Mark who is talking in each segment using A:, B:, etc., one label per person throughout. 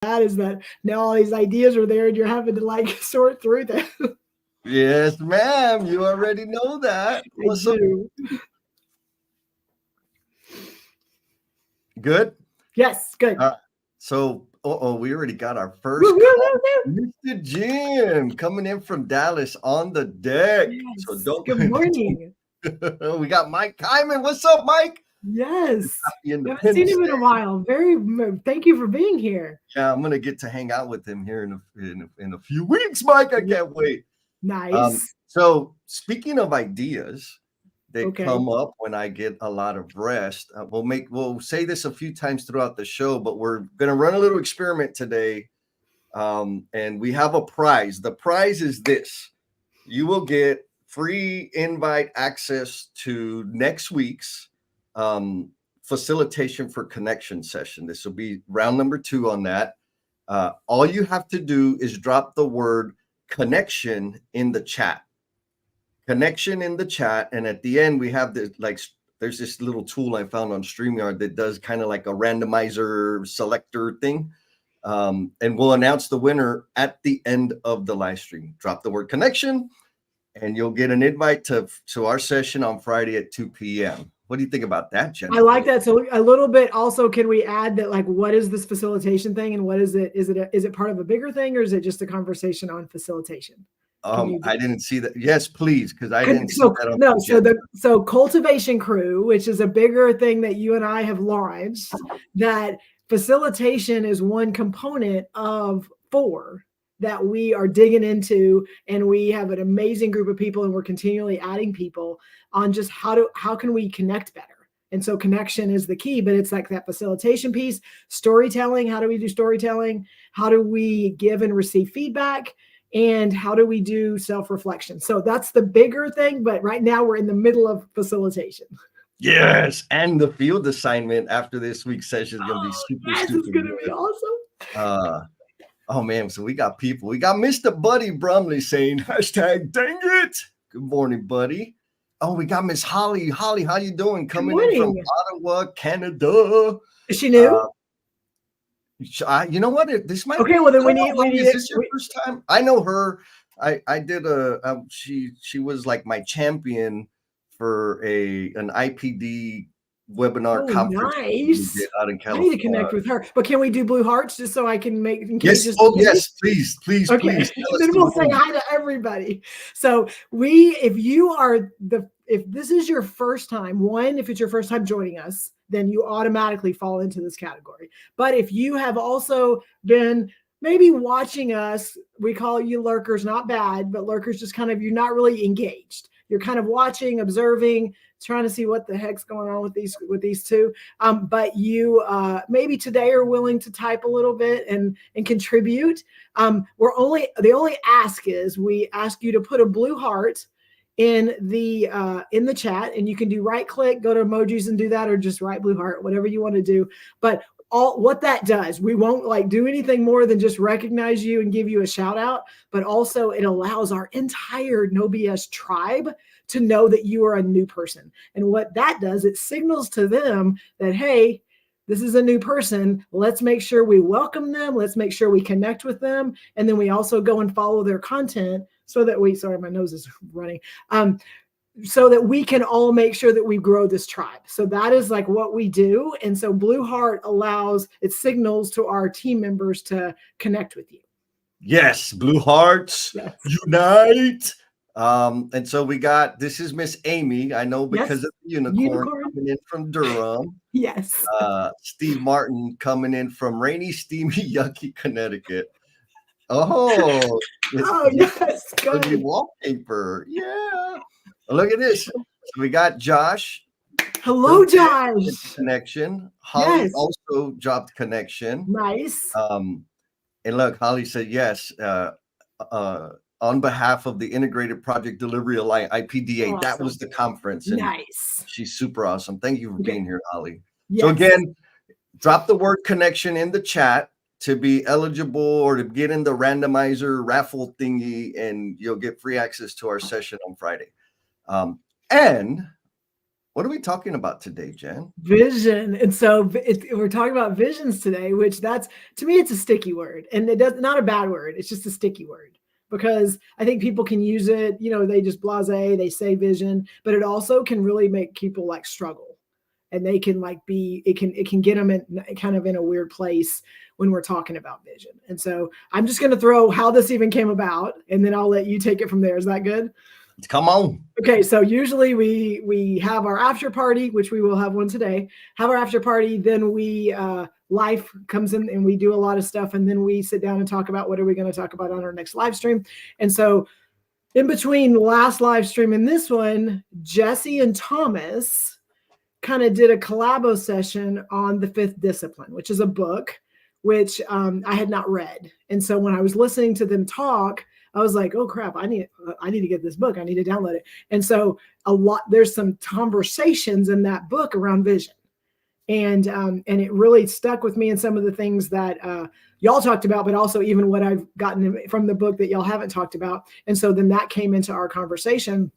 A: that is that now all these ideas are there and you're having to like sort through them.
B: Yes, ma'am. You already know that.
A: I
B: What's up?
A: do.
B: Good.
A: Yes, good.
B: So, we already got our
A: Woo,
B: first
A: woo,
B: call.
A: woo, woo.
B: Mr. Jim coming in from Dallas on the deck. So
A: Yes.
B: don't.
A: Good morning.
B: We got Mike Kyman. What's up, Mike?
A: Yes.
B: Happy
A: Haven't seen
B: Independence
A: him in
B: Day.
A: a while. Thank you for being here.
B: Yeah, I'm gonna get to hang out with him here in a few weeks, Mike. I can't wait.
A: Nice.
B: So speaking of ideas that
A: Okay.
B: come up when I get a lot of rest, we'll say this a few times throughout the show, but we're gonna run a little experiment today, and we have a prize. The prize is this: you will get free invite access to next week's facilitation for connection session. This will be round number 2 on that. All you have to do is drop the word connection in the chat. Connection in the chat. And at the end, we have this there's this little tool I found on StreamYard that does kind of like a randomizer selector thing. And we'll announce the winner at the end of the live stream. Drop the word connection, and you'll get an invite to our session on Friday at 2 p.m. What do you think about that, Jen?
A: I like that. So a little bit also, can we add that, like, what is this facilitation thing and what is it? Is it part of a bigger thing, or is it just a conversation on facilitation?
B: I didn't see that. Yes, please, because I didn't see that on
A: the agenda. So Cultivation Crew, which is a bigger thing that you and I have launched, that facilitation is one component of 4 that we are digging into, and we have an amazing group of people, and we're continually adding people on just how can we connect better. And so connection is the key, but it's like that facilitation piece, storytelling. How do we do storytelling? How do we give and receive feedback? And how do we do self-reflection? So that's the bigger thing, but right now we're in the middle of facilitation.
B: Yes, and the field assignment after this week's session is going to be super,
A: yes,
B: super
A: it's going to
B: good.
A: be awesome.
B: Oh man, so we got people. We got Mr. Buddy Brumley saying hashtag dang it. Good morning, buddy. Oh, we got Miss Holly. Holly, how you doing? Coming in from Ottawa, Canada.
A: Is she new?
B: You know what? This might
A: okay.
B: Be,
A: well, then we need.
B: Is this your first time? I know her. I did she was like my champion for an IPD webinar conference.
A: Nice.
B: Out in California.
A: I need to connect with her. But can we do blue hearts just so I can make?
B: Yes. Yes. Please. Okay. Please.
A: Then we'll say hi to everybody. So if this is your first time, if it's your first time joining us, then you automatically fall into this category. But if you have also been maybe watching us, we call you lurkers, not bad, but lurkers just kind of, you're not really engaged. You're kind of watching, observing, trying to see what the heck's going on with these two. But you maybe today are willing to type a little bit and contribute. The only ask is we ask you to put a blue heart in the chat, and you can do right click, go to emojis and do that, or just write blue heart, whatever you want to do. But what that does, we won't like do anything more than just recognize you and give you a shout out, but also it allows our entire No BS tribe to know that you are a new person. And what that does, it signals to them that, hey, this is a new person. Let's make sure we welcome them. Let's make sure we connect with them. And then we also go and follow their content so that sorry, my nose is running. So that we can all make sure that we grow this tribe. So that is like what we do. And so Blue Heart it signals to our team members to connect with you.
B: Yes, Blue Hearts, yes. Unite. And so this is Miss Amy. I know because of the unicorn coming in from Durham.
A: Yes.
B: Steve Martin coming in from rainy, steamy, yucky Connecticut. Oh,
A: yes, good.
B: Wallpaper. Yeah. Look at this. So we got Josh.
A: Hello, Josh.
B: Connection. Holly also dropped connection.
A: Nice.
B: And look, Holly said yes. On behalf of the Integrated Project Delivery Alliance, IPDA. Awesome. That was the conference. And
A: nice.
B: She's super awesome. Thank you for being here, Holly. Yes. So again, drop the word connection in the chat to be eligible or to get in the randomizer raffle thingy, and you'll get free access to our session on Friday. And What are we talking about today, Jen?
A: Vision. And so we're talking about visions today, which that's, to me, it's a sticky word, and it does not a bad word. It's just a sticky word because I think people can use it, they just they say vision, but it also can really make people like struggle, and they can like it can get them in kind of in a weird place when we're talking about vision. And so I'm just going to throw how this even came about, and then I'll let you take it from there. Is that good?
B: Come on.
A: Okay, so usually we have our after party, which we will have one today. Have our after party, then we life comes in and we do a lot of stuff, and then we sit down and talk about what are we going to talk about on our next live stream. And so in between last live stream and this one, Jesse and Thomas kind of did a collabo session on The Fifth Discipline, which is a book which I had not read. And so when I was listening to them talk, I was like, oh crap, I need to get this book. I need to download it. And so there's some conversations in that book around vision. And it really stuck with me, in some of the things that y'all talked about, but also even what I've gotten from the book that y'all haven't talked about. And so then that came into our conversation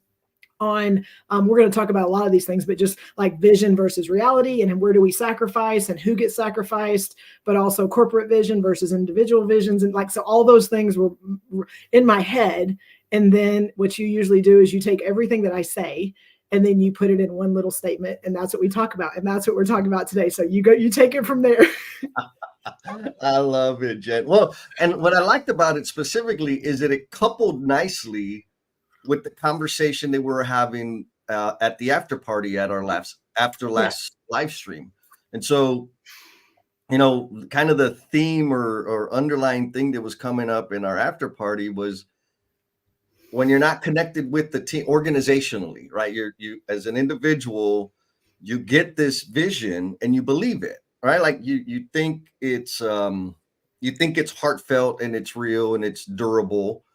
A: on we're going to talk about a lot of these things, but just like vision versus reality, and where do we sacrifice and who gets sacrificed, but also corporate vision versus individual visions. And like, so all those things were in my head. And then what you usually do is you take everything that I say and then you put it in one little statement, and that's what we talk about. And that's what we're talking about today. So you take it from there.
B: I love it, Jen. Well, and what I liked about it specifically is that it coupled nicely with the conversation that we were having at the after party at our last live stream. And so, kind of the theme or underlying thing that was coming up in our after party was when you're not connected with the team organizationally, right? You as an individual, you get this vision and you believe it, right? Like you think it's heartfelt and it's real and it's durable.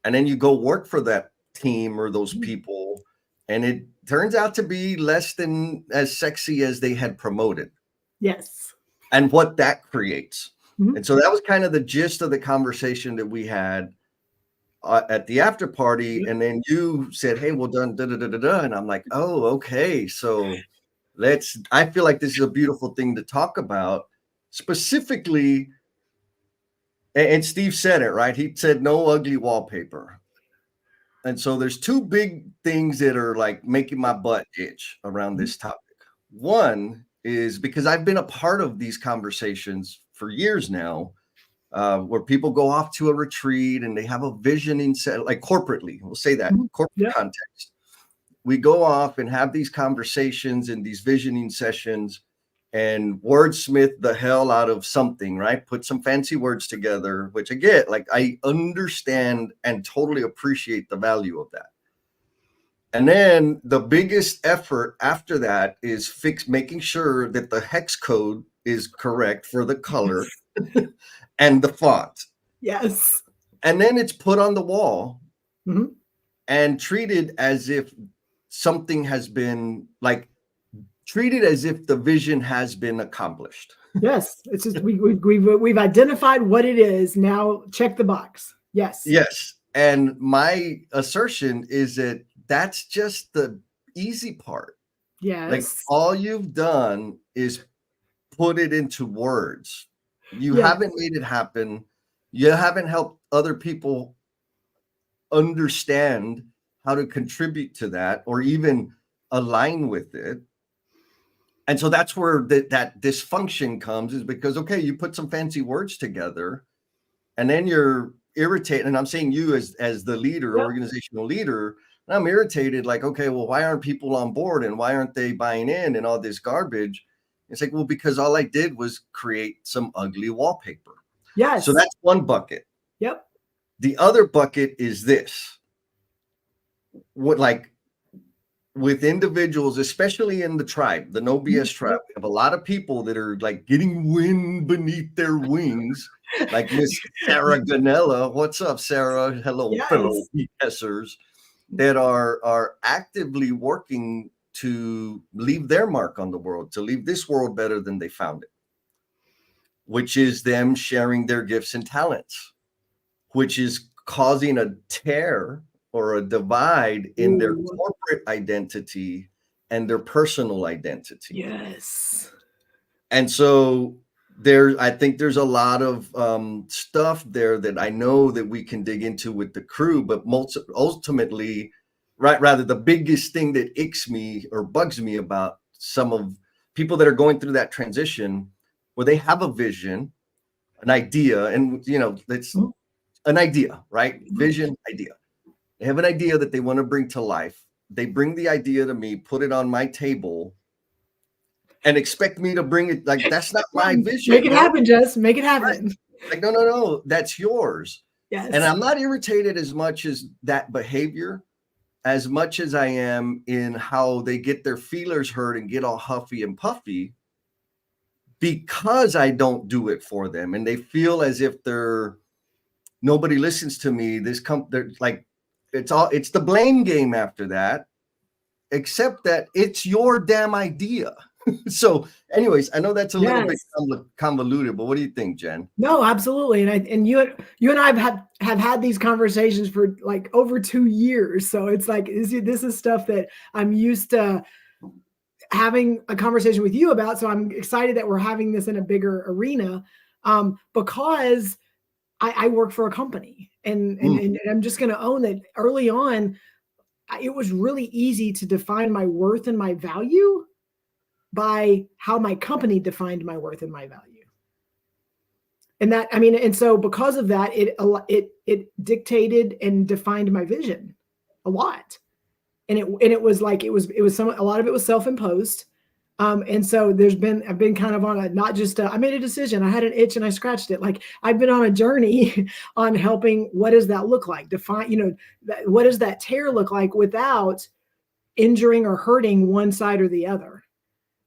B: And then you go work for that team or those people, and it turns out to be less than as sexy as they had promoted.
A: Yes.
B: And what that creates.
A: Mm-hmm.
B: And so that was kind of the gist of the conversation that we had at the after party. And then you said, hey, well done, da, da, da, da, da. And I'm like, oh, okay. So I feel like this is a beautiful thing to talk about, specifically. And Steve said it, right? He said no ugly wallpaper. And so there's two big things that are like making my butt itch around this topic. One is because I've been a part of these conversations for years now, where people go off to a retreat and they have a visioning set, like corporately, we'll say that, corporate context. We go off and have these conversations and these visioning sessions and wordsmith the hell out of something, right? Put some fancy words together, which I get, like I understand and totally appreciate the value of that. And then the biggest effort after that is making sure that the hex code is correct for the color and the font.
A: Yes.
B: And then it's put on the wall and treated as if something has been treated as if the vision has been accomplished.
A: Yes, it's just we've identified what it is. Now check the box. Yes.
B: Yes. And my assertion is that that's just the easy part.
A: Yes.
B: Like all you've done is put it into words. You haven't made it happen. You haven't helped other people understand how to contribute to that or even align with it. And so that's where that dysfunction comes, is because, okay, you put some fancy words together and then you're irritated. And I'm saying you as the leader, organizational leader, and I'm irritated, like, okay, well, why aren't people on board and why aren't they buying in and all this garbage? It's like, well, because all I did was create some ugly wallpaper.
A: Yes.
B: So that's one bucket.
A: Yep.
B: The other bucket is this. With individuals, especially in the tribe, the No BS tribe, we have a lot of people that are like getting wind beneath their wings, like Miss Sarah Ganella. What's up, Sarah? Hello, fellow BSers that are actively working to leave their mark on the world, to leave this world better than they found it, which is them sharing their gifts and talents, which is causing a tear or a divide in their corporate identity and their personal identity.
A: Yes.
B: And so I think there's a lot of stuff there that I know that we can dig into with the crew, but ultimately, rather the biggest thing that icks me or bugs me about some of people that are going through that transition, where they have a vision, an idea, and it's
A: Mhm.
B: an idea, right? Vision, idea. They have an idea that they want to bring to life. They bring the idea to me, put it on my table, and expect me to bring it. Like, that's not my
A: Make
B: vision,
A: it
B: bro.
A: happen, Jess. Make it
B: Right.
A: happen.
B: Like, no, that's yours. And
A: Yes.
B: I'm not irritated as much as that behavior, as much as I am in how they get their feelers hurt and get all huffy and puffy because I don't do it for them. And they feel as if nobody listens to me. They're like, it's the blame game after that, except that it's your damn idea. So anyways, I know that's a little bit
A: Yes.
B: convoluted, but what do you think, Jen?
A: No, absolutely. And you and I have had these conversations for like over 2 years. So it's like this is stuff that I'm used to having a conversation with you about. So I'm excited that we're having this in a bigger arena, because I work for a company, and I'm just going to own that early on. It was really easy to define my worth and my value by how my company defined my worth and my value. And that, I mean, and so because of that, it dictated and defined my vision a lot. And it was like it was a lot of it was self-imposed. And so I've been kind of on a, not just I made a decision, I had an itch and I scratched it. Like, I've been on a journey on helping, what does that look like? Define, what does that tear look like without injuring or hurting one side or the other?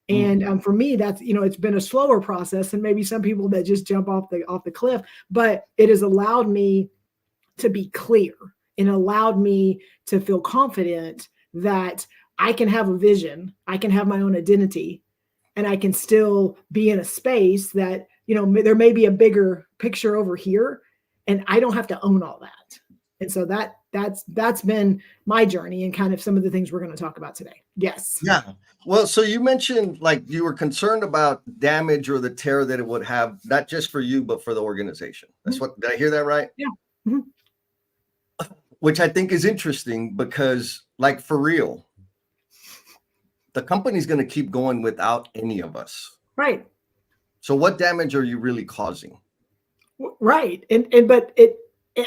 A: And for me, that's, it's been a slower process, and maybe some people that just jump off the cliff, but it has allowed me to be clear and allowed me to feel confident that I can have a vision, I can have my own identity, and I can still be in a space that, there may be a bigger picture over here, and I don't have to own all that. And so that's been my journey and kind of some of the things we're going to talk about today. Yes.
B: Yeah. Well, so you mentioned like you were concerned about damage or the tear that it would have, not just for you, but for the organization. That's what, did I hear that right?
A: Yeah. Mhm.
B: Which I think is interesting because, like, for real, the company's going to keep going without any of us.
A: Right.
B: So what damage are you really causing?
A: Right. But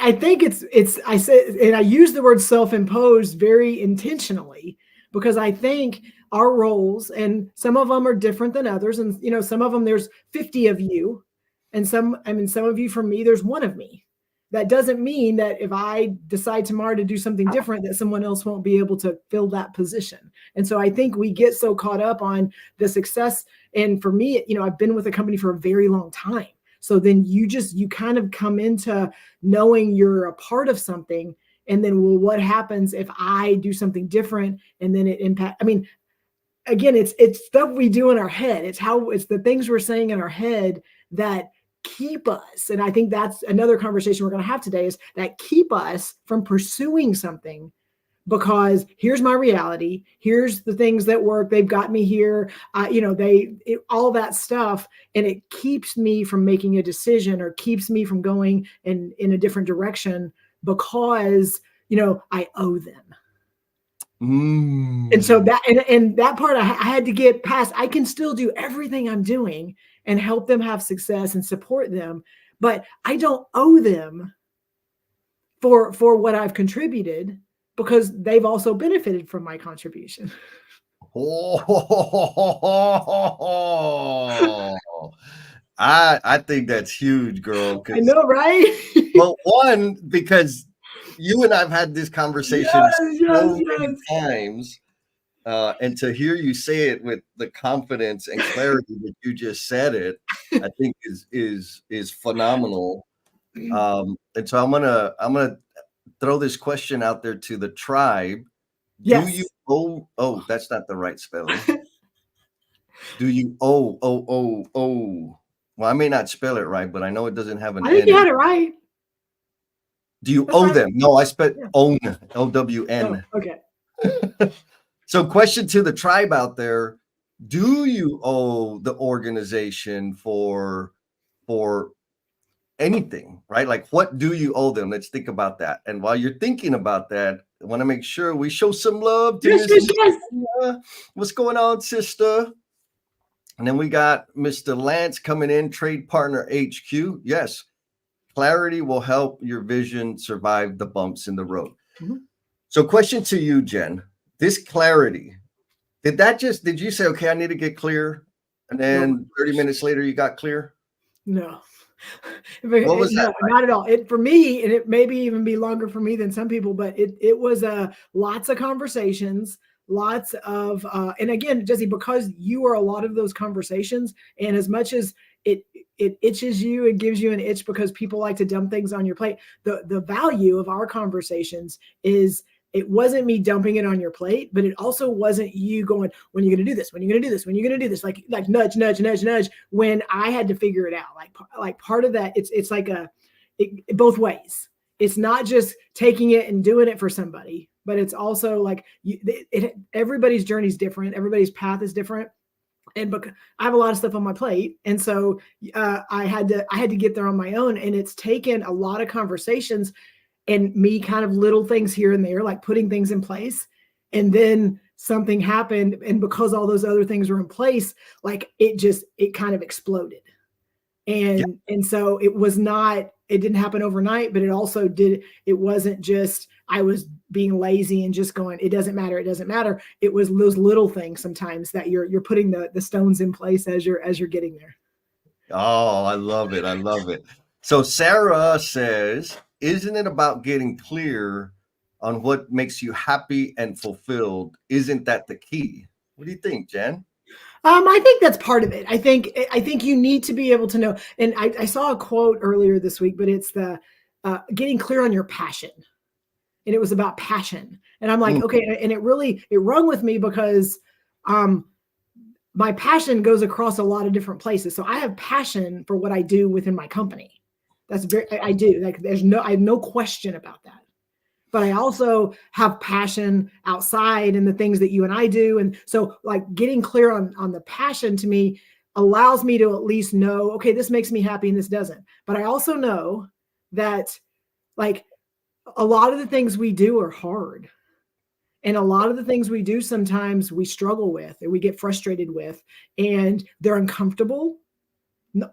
A: I think I say, and I use the word self-imposed very intentionally, because I think our roles, and some of them are different than others. And, some of them, there's 50 of you, and some of you, from me, there's one of me. That doesn't mean that if I decide tomorrow to do something different, that someone else won't be able to fill that position. And so I think we get so caught up on the success. And for me, I've been with a company for a very long time. So then you kind of come into knowing you're a part of something. And then, well, what happens if I do something different and then it impact? I mean, again, it's stuff we do in our head. It's the things we're saying in our head that keep us. And I think that's another conversation we're going to have today, is that keep us from pursuing something, because here's my reality. Here's the things that work. They've got me here. All that stuff. And it keeps me from making a decision, or keeps me from going in a different direction, because, I owe them. And so that, and that part I had to get past. I can still do everything I'm doing and help them have success and support them, but I don't owe them for what I've contributed, because they've also benefited from my contribution.
B: Oh, I think that's huge, girl.
A: I know, right?
B: Well, one, because you and I've had this conversation so many times, and to hear you say it with the confidence and clarity that you just said it, I think is phenomenal. And so I'm gonna throw this question out there to the tribe. Do you
A: Yes.
B: owe? Oh, that's not the right spelling. Do you owe? Well, I may not spell it right, but I know it doesn't have an
A: I think
B: N
A: you
B: in
A: had
B: it.
A: it right.
B: Do you
A: That's
B: owe
A: right.
B: them? No, I spelled
A: Yeah.
B: own, O-W-N.
A: Oh, okay.
B: So question to the tribe out there, do you owe the organization for anything, right? Like what do you owe them? Let's think about that. And while you're thinking about that, I want to make sure we show some love to
A: Yes,
B: Miss
A: yes, yes.
B: Maria. What's going on, sister? And then we got Mr. Lance coming in, Trade Partner HQ. Yes, clarity will help your vision survive the bumps in the road.
A: Mhm.
B: So question to you, Jen, this clarity, did you say, okay, I need to get clear? And then 30 minutes later, you got clear?
A: No.
B: What was
A: No,
B: that?
A: not at all. It for me, and it maybe even be longer for me than some people, but it was lots of conversations, lots of and again, Jesse, because you are a lot of those conversations, and as much as it itches you and gives you an itch because people like to dump things on your plate, the value of our conversations is it wasn't me dumping it on your plate, but it also wasn't you going, when are you going to do this? When are you going to do this? When are you going to do this? Like nudge, nudge, nudge, nudge. When I had to figure it out, like part of that, it's like both ways. It's not just taking it and doing it for somebody, but it's also like everybody's journey is different. Everybody's path is different. And because I have a lot of stuff on my plate, and so I had to get there on my own, and it's taken a lot of conversations and me kind of little things here and there, like putting things in place. And then something happened. And because all those other things were in place, like it kind of exploded.
B: Yeah.
A: And so it didn't happen overnight, but it wasn't just, I was being lazy and just going, it doesn't matter. It doesn't matter. It was those little things sometimes that you're putting the stones in place as you're getting there.
B: Oh, I love it. I love it. So Sarah says, isn't it about getting clear on what makes you happy and fulfilled? Isn't that the key? What do you think, Jen?
A: I think that's part of it. I think you need to be able to know. And I saw a quote earlier this week, but it's the getting clear on your passion, and it was about passion. And I'm like,
B: Mm.
A: okay, and it rung with me because my passion goes across a lot of different places. So I have passion for what I do within my company. I do. Like I have no question about that. But I also have passion outside and the things that you and I do. And so like getting clear on the passion to me allows me to at least know, okay, this makes me happy and this doesn't. But I also know that like a lot of the things we do are hard. And a lot of the things we do sometimes we struggle with or we get frustrated with, and they're uncomfortable.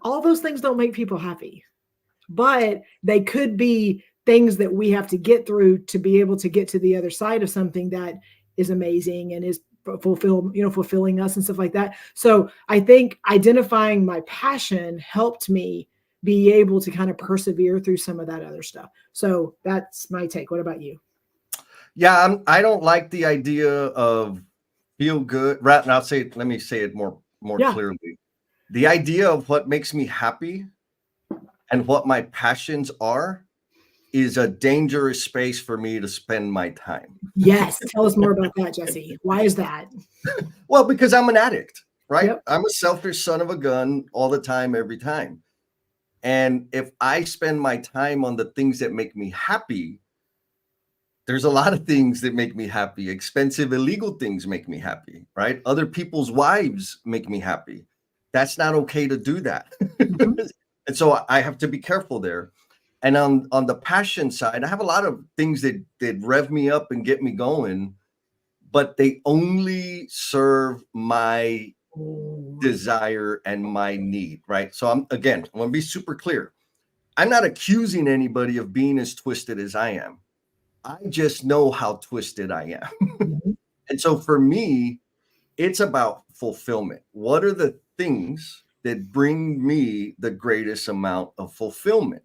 A: All those things don't make people happy, but they could be things that we have to get through to be able to get to the other side of something that is amazing and is fulfilling us and stuff like that. So I think identifying my passion helped me be able to kind of persevere through some of that other stuff. So that's my take. What about you?
B: Yeah, I don't like the idea of feel good. Right, and let me say it more
A: Yeah.
B: clearly. The idea of what makes me happy and what my passions are is a dangerous space for me to spend my time.
A: Yes. Tell us more about that, Jesse. Why is that?
B: Well, because I'm an addict, right?
A: Yep.
B: I'm a selfish son of a gun all the time, every time. And if I spend my time on the things that make me happy, there's a lot of things that make me happy. Expensive, illegal things make me happy, right? Other people's wives make me happy. That's not okay to do that.
A: Mhm.
B: And so I have to be careful there. And on the passion side, I have a lot of things that rev me up and get me going, but they only serve my
A: Oh,
B: desire and my need, right? So I'm going to be super clear. I'm not accusing anybody of being as twisted as I am. I just know how twisted I am.
A: mhm.
B: And so for me, it's about fulfillment. What are the things that bring me the greatest amount of fulfillment?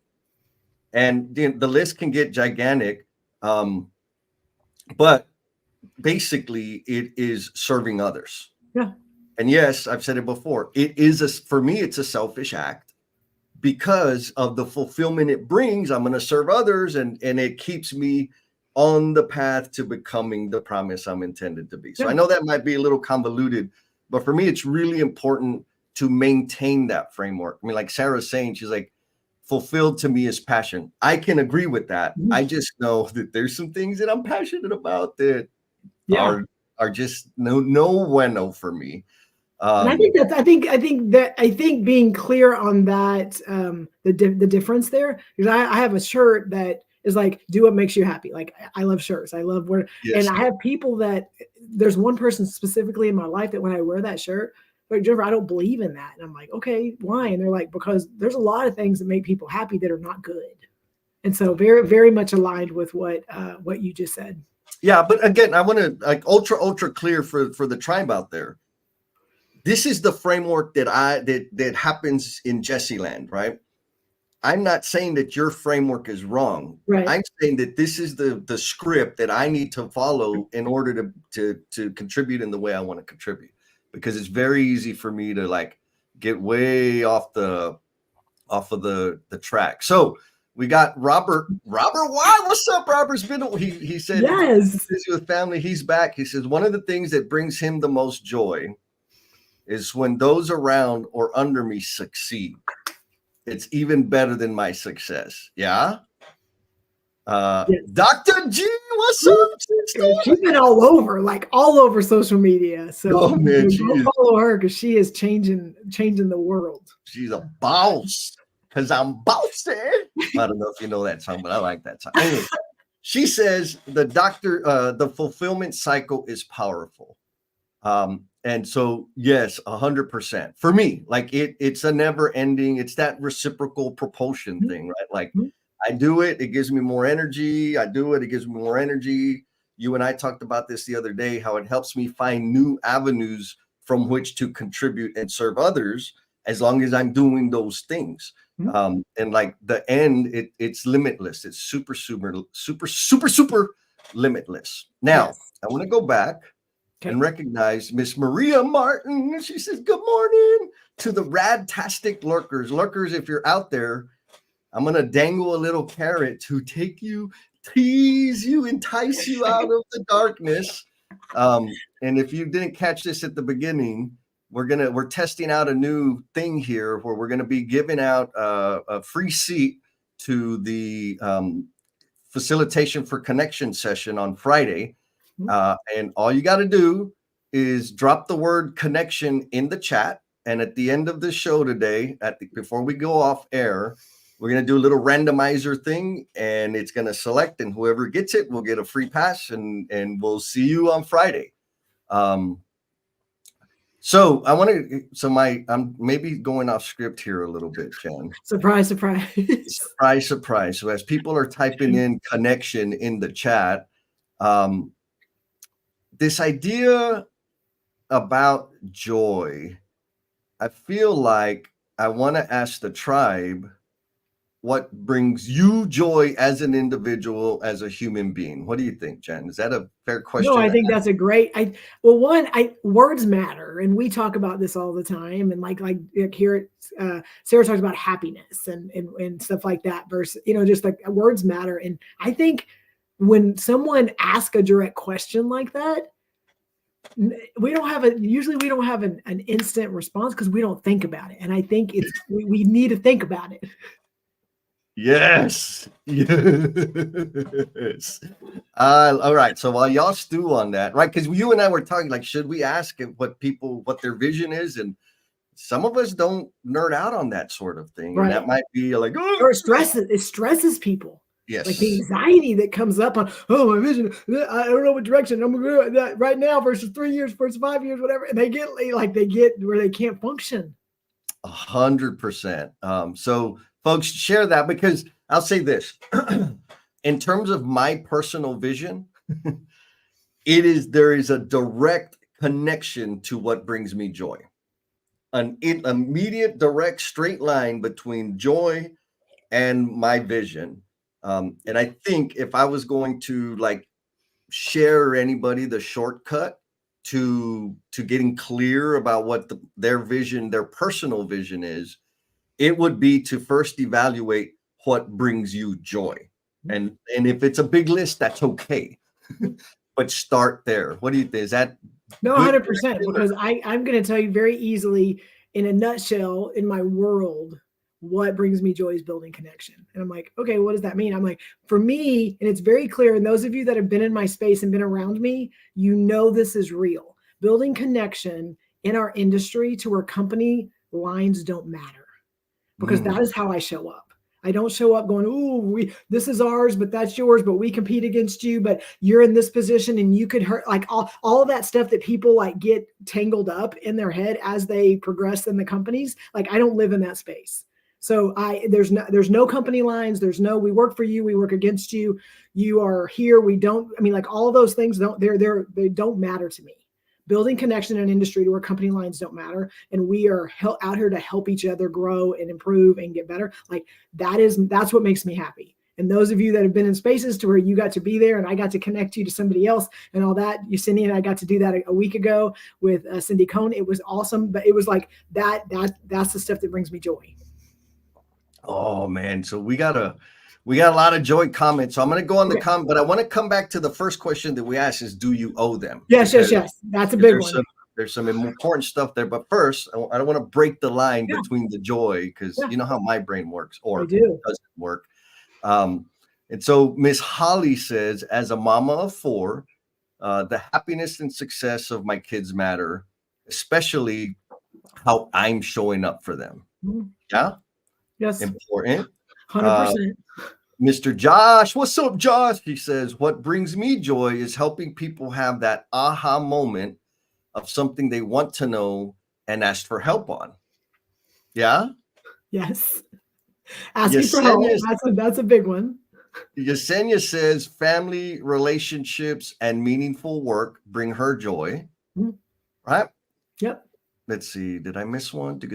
B: And the list can get gigantic. But basically, it is serving others.
A: Yeah.
B: And yes, I've said it before. For me, it's a selfish act because of the fulfillment it brings. I'm going to serve others, and it keeps me on the path to becoming the promise I'm intended to be. So
A: Yeah.
B: I know that might be a little convoluted, but for me, it's really important to maintain that framework. I mean, like Sarah's saying, she's like, fulfilled to me is passion. I can agree with that.
A: Mhm.
B: I just know that there's some things that I'm passionate about that
A: Yeah.
B: are are just no bueno for me.
A: And I think that's I think being clear on that, the difference there, because I have a shirt that is like, do what makes you happy. Like I love shirts. I love wear, and
B: Yes.
A: I have people that there's one person specifically in my life that when I wear that shirt, like, Jennifer, I don't believe in that. And I'm like, okay, why? And they're like, because there's a lot of things that make people happy that are not good. And so very, very much aligned with what you just said.
B: Yeah, but again, I want to like ultra clear for the tribe out there. This is the framework that happens in Jesse land, right? I'm not saying that your framework is wrong.
A: Right.
B: I'm saying that this is the script that I need to follow in order to contribute in the way I want to contribute, because it's very easy for me to like get way off of the track. So we got Robert. Why? What's up, Robert? He said
A: Yes.
B: busy with family. He's back. He says one of the things that brings him the most joy is when those around or under me succeed. It's even better than my success. Yeah.
A: Yes.
B: Dr. G, what's up?
A: She's been all over social media. So
B: oh man,
A: go follow her because she is changing the world.
B: She's a boss because I'm bossy. I don't know if you know that song, but I like that song. Anyway, she says the fulfillment cycle is powerful. And so, yes, 100% for me, like it's a never ending, it's that reciprocal propulsion thing, right? Like I do it, it gives me more energy. I do it, it gives me more energy. You and I talked about this the other day, how it helps me find new avenues from which to contribute and serve others as long as I'm doing those things. And like the end, it's limitless. It's super limitless. Now, yes. I want to go back and recognize Miss Maria Martin. She says, good morning to the radtastic lurkers. Lurkers, if you're out there, I'm going to dangle a little carrot to take you, tease you, entice you out of the darkness. And if you didn't catch this at the beginning, we're testing out a new thing here where we're going to be giving out a free seat to the facilitation for connection session on Friday. And all you got to do is drop the word connection in the chat. And at the end of the show today, before we go off air, we're going to do a little randomizer thing, and it's going to select, and whoever gets it will get a free pass, and we'll see you on Friday. So I'm maybe going off script here a little bit, Jen.
A: Surprise.
B: Surprise. So as people are typing in connection in the chat, this idea about joy, I feel like I want to ask the tribe, what brings you joy as an individual, as a human being? What do you think, Jen? Is that a fair question?
A: No, I think that's a great. Words matter, and we talk about this all the time. And like here, Sarah talks about happiness and stuff like that. Versus, just like words matter. And I think when someone asks a direct question like that, we don't have an instant response because we don't think about it. And I think we need to think about it.
B: Yes. All right. So while y'all stew on that, right? Because you and I were talking, like, should we ask what their vision is? And some of us don't nerd out on that sort of thing. Right. And that might be like,
A: or it stresses people.
B: Yes.
A: Like the anxiety that comes up on, my vision, I don't know what direction I'm going to go right now versus 3 years versus 5 years, whatever. And they get where they can't function.
B: 100%. So folks, share that, because I'll say this, in terms of my personal vision, there is a direct connection to what brings me joy. An immediate, direct, straight line between joy and my vision. And I think if I was going to share anybody the shortcut to getting clear about what their vision, their personal vision is, it would be to first evaluate what brings you joy. And if it's a big list, that's okay. But start there. What do you think? Is that?
A: No, 100%. Because I'm going to tell you very easily, in a nutshell, in my world, what brings me joy is building connection. And I'm like, okay, what does that mean? I'm like, for me, and it's very clear. And those of you that have been in my space and been around me, you know this is real. Building connection in our industry to where company lines don't matter, because that is how I show up. I don't show up going, "Ooh, this is ours, but that's yours, but we compete against you, but you're in this position and you could hurt," like all of that stuff that people like get tangled up in their head as they progress in the companies. Like, I don't live in that space. So there's no company lines. There's no, we work for you, we work against you. You are here. We don't, I mean, like all of those things they don't matter to me. Building connection in an industry to where company lines don't matter, and we are out here to help each other grow and improve and get better. Like that's what makes me happy. And those of you that have been in spaces to where you got to be there and I got to connect you to somebody else and all that, Cindy and I got to do that a week ago with Cindy Cohn. It was awesome, but it was like that's the stuff that brings me joy.
B: Oh man, so we got a lot of joy comments. So I'm going to go on the comment, but I want to come back to the first question that we asked is, do you owe them?
A: Yes. That's a big one.
B: There's some important stuff there, but first I don't want to break the line between the joy, because you know how my brain works, or doesn't work. And so Miss Holly says, as a mama of 4, the happiness and success of my kids matter, especially how I'm showing up for them. Yeah.
A: Yes.
B: Important.
A: 100%.
B: Mr. Josh, what's up, Josh? He says, what brings me joy is helping people have that aha moment of something they want to know and ask for help on. Yeah?
A: Yes. Asking for help. That's a big one.
B: Yesenia says, family, relationships, and meaningful work bring her joy. Right?
A: Yep.
B: Let's see. Did I miss one? Joy.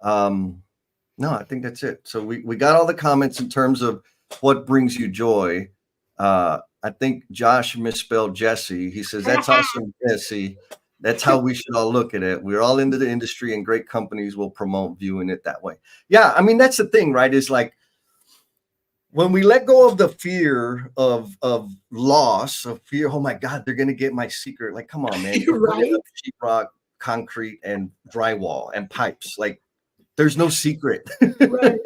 B: No, I think that's it. So we got all the comments in terms of what brings you joy. I think Josh misspelled Jesse. He says, that's awesome, Jesse. That's how we should all look at it. We're all into the industry and great companies will promote viewing it that way. Yeah, I mean, that's the thing, right? Is like, when we let go of the fear of loss, of fear, oh my God, they're going to get my secret. Like, come on, man.
A: Right?
B: Sheetrock, concrete, and drywall and pipes. Like, there's no secret.
A: Right.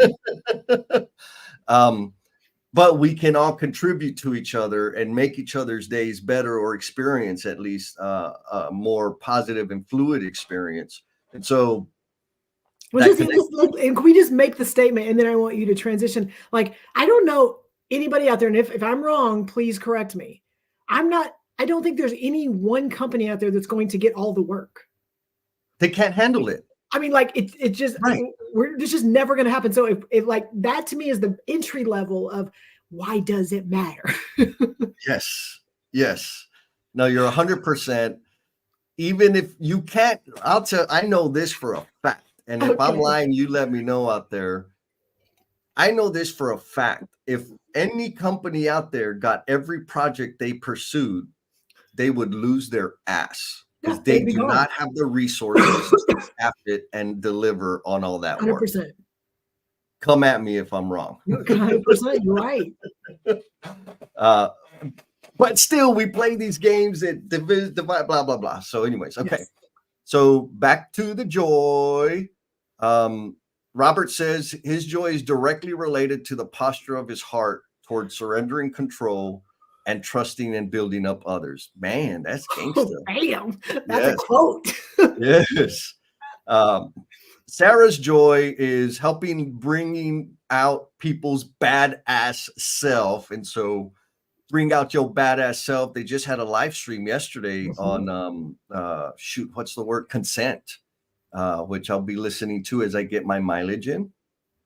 B: But we can all contribute to each other and make each other's days better, or experience at least a more positive and fluid experience. And so,
A: and can we just make the statement, and then I want you to transition. Like, I don't know anybody out there, and if I'm wrong, please correct me. I don't think there's any one company out there that's going to get all the work.
B: They can't handle it.
A: I mean, like it just, it's just never going to happen. So if like that to me is the entry level of why does it matter?
B: Yes. No, you're 100%. Even if you can't, I know this for a fact. And if I'm lying, you let me know out there. I know this for a fact. If any company out there got every project they pursued, they would lose their ass, because they do not have the resources to staff it and deliver on all that 100%. Work. Come at me if I'm wrong.
A: 100%, you're right.
B: But still, we play these games that divide, blah, blah, blah. So anyways, okay. Yes. So back to the joy. Robert says his joy is directly related to the posture of his heart towards surrendering control and trusting and building up others. Man, that's gangster.
A: Oh, damn. That's a quote.
B: Yes. Sarah's joy is bringing out people's badass self. And so bring out your badass self. They just had a live stream yesterday on, what's the word? Consent, which I'll be listening to as I get my mileage in.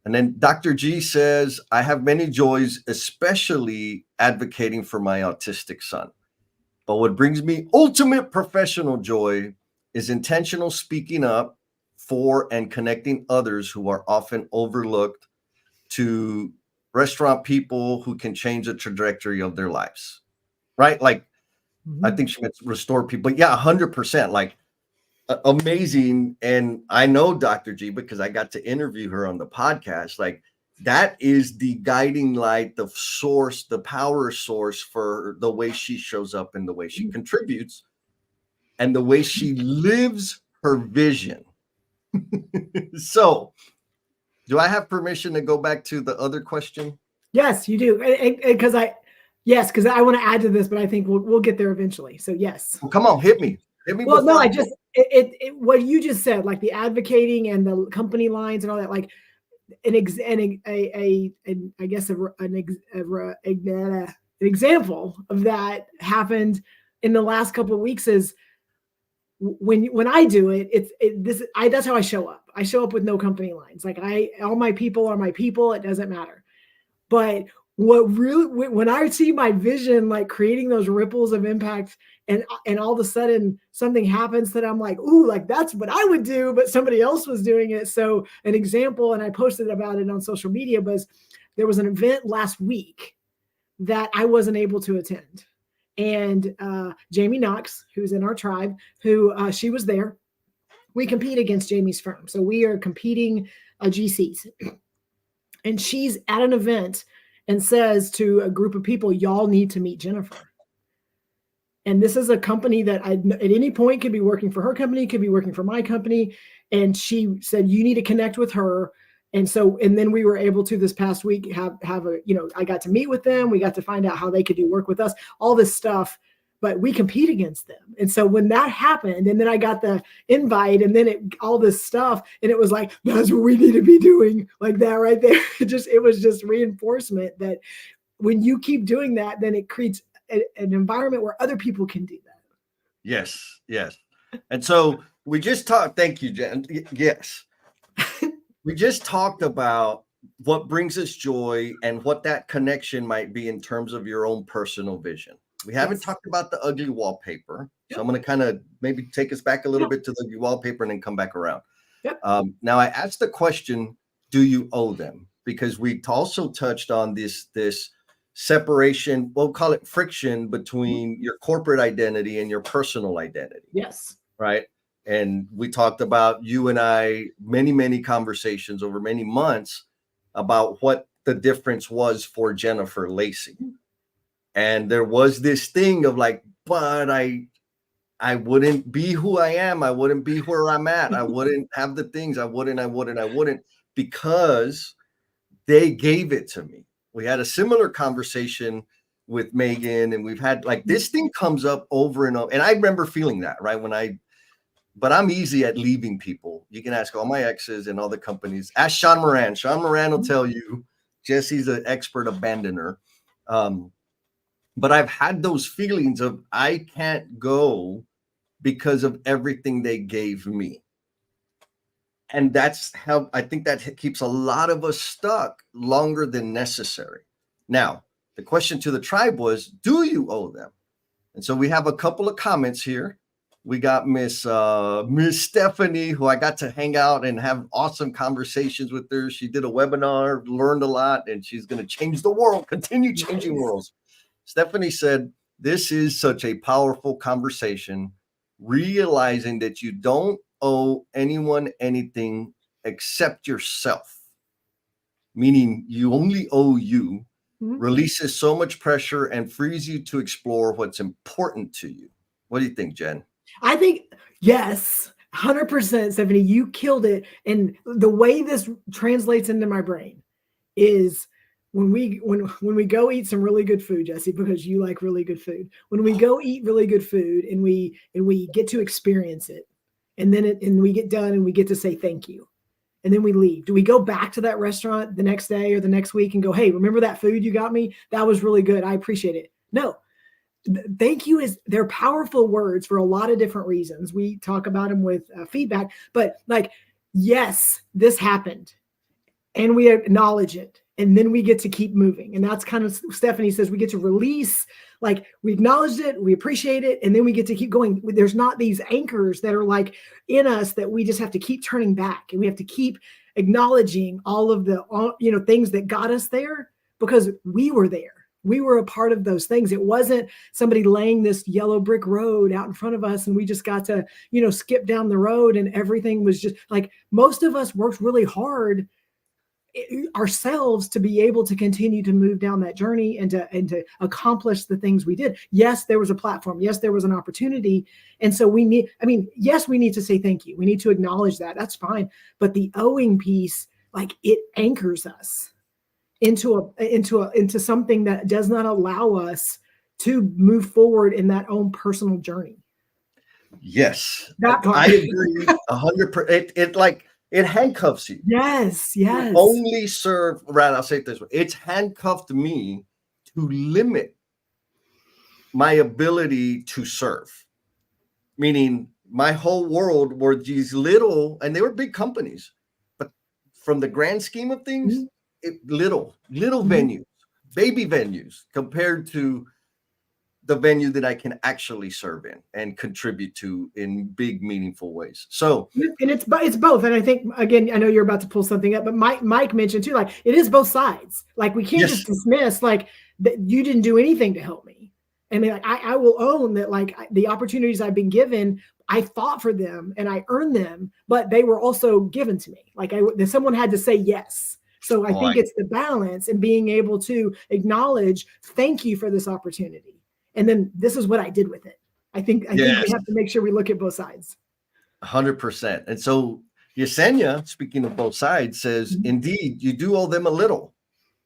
B: And then Dr. G says, I have many joys, especially advocating for my autistic son. But what brings me ultimate professional joy is intentional speaking up for and connecting others who are often overlooked, to restaurant people who can change the trajectory of their lives. Right? Like, I think she meant restore people. But yeah, 100%. Like, amazing. And I know Dr. G because I got to interview her on the podcast. Like, that is the guiding light, the source, the power source for the way she shows up and the way she contributes and the way she lives her vision. So, do I have permission to go back to the other question?
A: Yes, you do. Because I want to add to this, but I think we'll get there eventually. So yes.
B: Well, come on, hit me. Hit me
A: Well, no,
B: before
A: I just what you just said, like the advocating and the company lines and all that, like an example of that happened in the last couple of weeks is when I do it, that's how I show up. I show up with no company lines. Like all my people are my people. It doesn't matter. But what really, when I see my vision, like creating those ripples of impact, and all of a sudden something happens that I'm like, ooh, like that's what I would do, but somebody else was doing it. So an example, and I posted about it on social media, was there was an event last week that I wasn't able to attend. And Jamie Knox, who's in our tribe, she was there. We compete against Jamie's firm. So we are competing GCs. And she's at an event and says to a group of people, y'all need to meet Jennifer. And this is a company that at any point could be working for her company, could be working for my company. And she said, you need to connect with her. And then we were able to this past week have I got to meet with them. We got to find out how they could do work with us, all this stuff, but we compete against them. And so when that happened, and then I got the invite, and then all this stuff, and it was like, that's what we need to be doing, like that right there. It was just reinforcement that when you keep doing that, then it creates an environment where other people can do that.
B: Yes. And so we just talked. Thank you, Jen. Yes. We just talked about what brings us joy and what that connection might be in terms of your own personal vision. We haven't talked about the ugly wallpaper. So I'm going to kind of maybe take us back a little bit to the ugly wallpaper and then come back around. Now I asked the question, do you owe them? Because we also touched on this separation, we'll call it friction between your corporate identity and your personal identity.
A: Yes.
B: Right. And we talked about, you and I, many conversations over many months about what the difference was for Jennifer Lacey. And there was this thing of like, but I wouldn't be who I am. I wouldn't be where I'm at. I wouldn't have the things. I wouldn't, because they gave it to me. We had a similar conversation with Megan, and we've had like this thing comes up over and over. And I remember feeling that, right? But I'm easy at leaving people. You can ask all my exes and all the companies. Ask Sean Moran. Sean Moran will tell you, Jesse's an expert abandoner. But I've had those feelings of I can't go because of everything they gave me. And that's how I think that keeps a lot of us stuck longer than necessary. Now, the question to the tribe was, do you owe them? And so we have a couple of comments here. We got Miss Stephanie, who I got to hang out and have awesome conversations with her. She did a webinar, learned a lot, and she's going to change the world, continue changing worlds. Stephanie said, this is such a powerful conversation, realizing that you don't owe anyone anything except yourself, meaning you only owe you, releases so much pressure and frees you to explore what's important to you. What do you think, Jen?
A: I think, yes, 100%, Stephanie, you killed it. And the way this translates into my brain is when we go eat some really good food, Jesse, because you like really good food. When we go eat really good food and we get to experience it, and then we get done and we get to say thank you, and then we leave. Do we go back to that restaurant the next day or the next week and go, hey, remember that food you got me? That was really good. I appreciate it. No. Thank you they're powerful words for a lot of different reasons. We talk about them with feedback, but like, yes, this happened and we acknowledge it. And then we get to keep moving. And that's kind of, Stephanie says, we get to release, like we acknowledged it, we appreciate it. And then we get to keep going. There's not these anchors that are like in us that we just have to keep turning back. And we have to keep acknowledging all of the, things that got us there, because we were there. We were a part of those things. It wasn't somebody laying this yellow brick road out in front of us and we just got to, skip down the road and everything was just like, most of us worked really hard ourselves to be able to continue to move down that journey and to accomplish the things we did. Yes, there was a platform. Yes, there was an opportunity. And so yes, we need to say thank you. We need to acknowledge that. That's fine. But the owing piece, like, it anchors us into something that does not allow us to move forward in that own personal journey.
B: Yes,
A: That part.
B: I agree 100%. It handcuffs you.
A: Yes.
B: You only serve, right? I'll say it this way. It's handcuffed me to limit my ability to serve. Meaning my whole world were these little, and they were big companies, but from the grand scheme of things, little venues, baby venues compared to the venue that I can actually serve in and contribute to in big, meaningful ways. So,
A: and it's both. And I think, again, I know you're about to pull something up, but Mike mentioned too, like, it is both sides. Like, we can't just dismiss, like, that you didn't do anything to help me. I mean, like, I will own that, like, the opportunities I've been given, I fought for them and I earned them, but they were also given to me. Like, someone had to say yes. So I think it's the balance and being able to acknowledge, thank you for this opportunity. And then this is what I did with it. I think we have to make sure we look at both sides.
B: 100%. And so Yesenia, speaking of both sides, says, indeed, you do owe them a little.